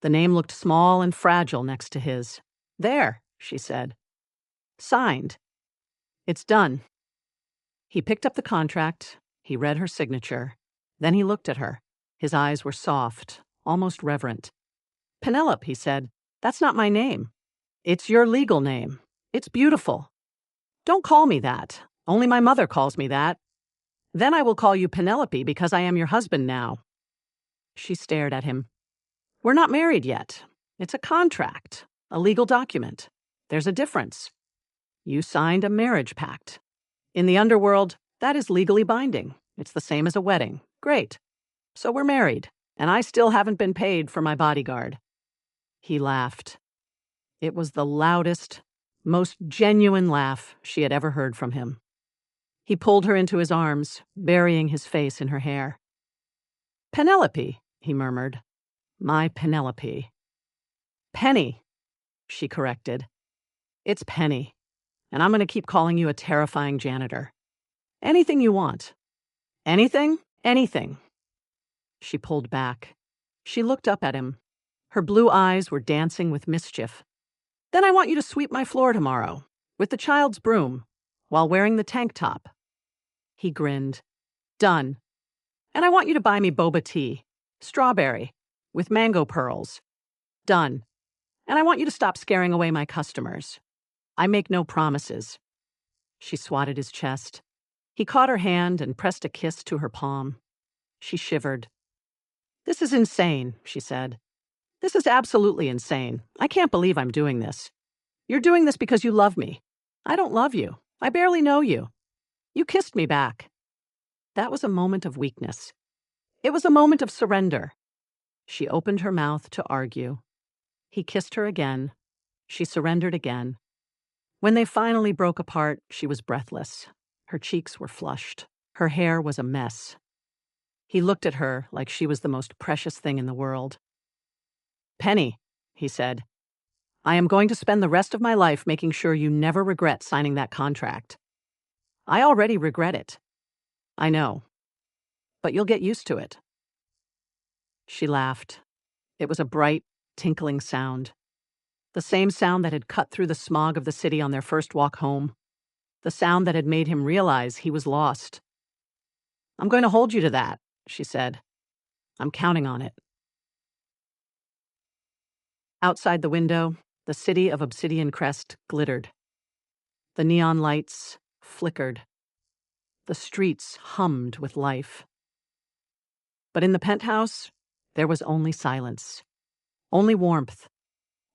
The name looked small and fragile next to his. "There," she said. "Signed. It's done." He picked up the contract. He read her signature. Then he looked at her. His eyes were soft, almost reverent. "Penelope," he said, "that's not my name. It's your legal name. It's beautiful. Don't call me that. Only my mother calls me that. Then I will call you Penelope because I am your husband now." She stared at him. "We're not married yet. It's a contract, a legal document. There's a difference. You signed a marriage pact. In the underworld, that is legally binding. It's the same as a wedding. Great. So we're married, and I still haven't been paid for my bodyguard." He laughed. It was the loudest, most genuine laugh she had ever heard from him. He pulled her into his arms, burying his face in her hair. "Penelope," he murmured. "My Penelope." "Penny," she corrected. "It's Penny, and I'm going to keep calling you a terrifying janitor. Anything you want. Anything, anything." She pulled back. She looked up at him. Her blue eyes were dancing with mischief. "Then I want you to sweep my floor tomorrow, with the child's broom, while wearing the tank top." He grinned. "Done. And I want you to buy me boba tea, strawberry, with mango pearls. Done. And I want you to stop scaring away my customers. I make no promises." She swatted his chest. He caught her hand and pressed a kiss to her palm. She shivered. "This is insane," she said. "This is absolutely insane. I can't believe I'm doing this. You're doing this because you love me. I don't love you. I barely know you. You kissed me back." That was a moment of weakness. It was a moment of surrender. She opened her mouth to argue. He kissed her again. She surrendered again. When they finally broke apart, she was breathless. Her cheeks were flushed. Her hair was a mess. He looked at her like she was the most precious thing in the world. "Penny," he said, "I am going to spend the rest of my life making sure you never regret signing that contract. I already regret it. I know. But you'll get used to it." She laughed. It was a bright, tinkling sound. The same sound that had cut through the smog of the city on their first walk home. The sound that had made him realize he was lost. "I'm going to hold you to that," she said. "I'm counting on it." Outside the window, the city of Obsidian Crest glittered. The neon lights flickered. The streets hummed with life. But in the penthouse, there was only silence. Only warmth.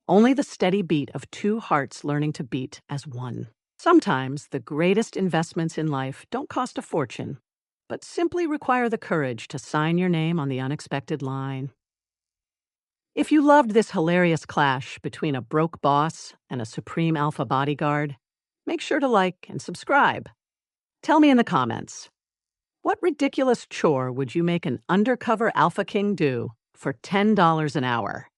Only the steady beat of two hearts learning to beat as one. Sometimes the greatest investments in life don't cost a fortune, but simply require the courage to sign your name on the unexpected line. If you loved this hilarious clash between a broke boss and a supreme alpha bodyguard, make sure to like and subscribe. Tell me in the comments, what ridiculous chore would you make an undercover AlphaKing do for $10 an hour?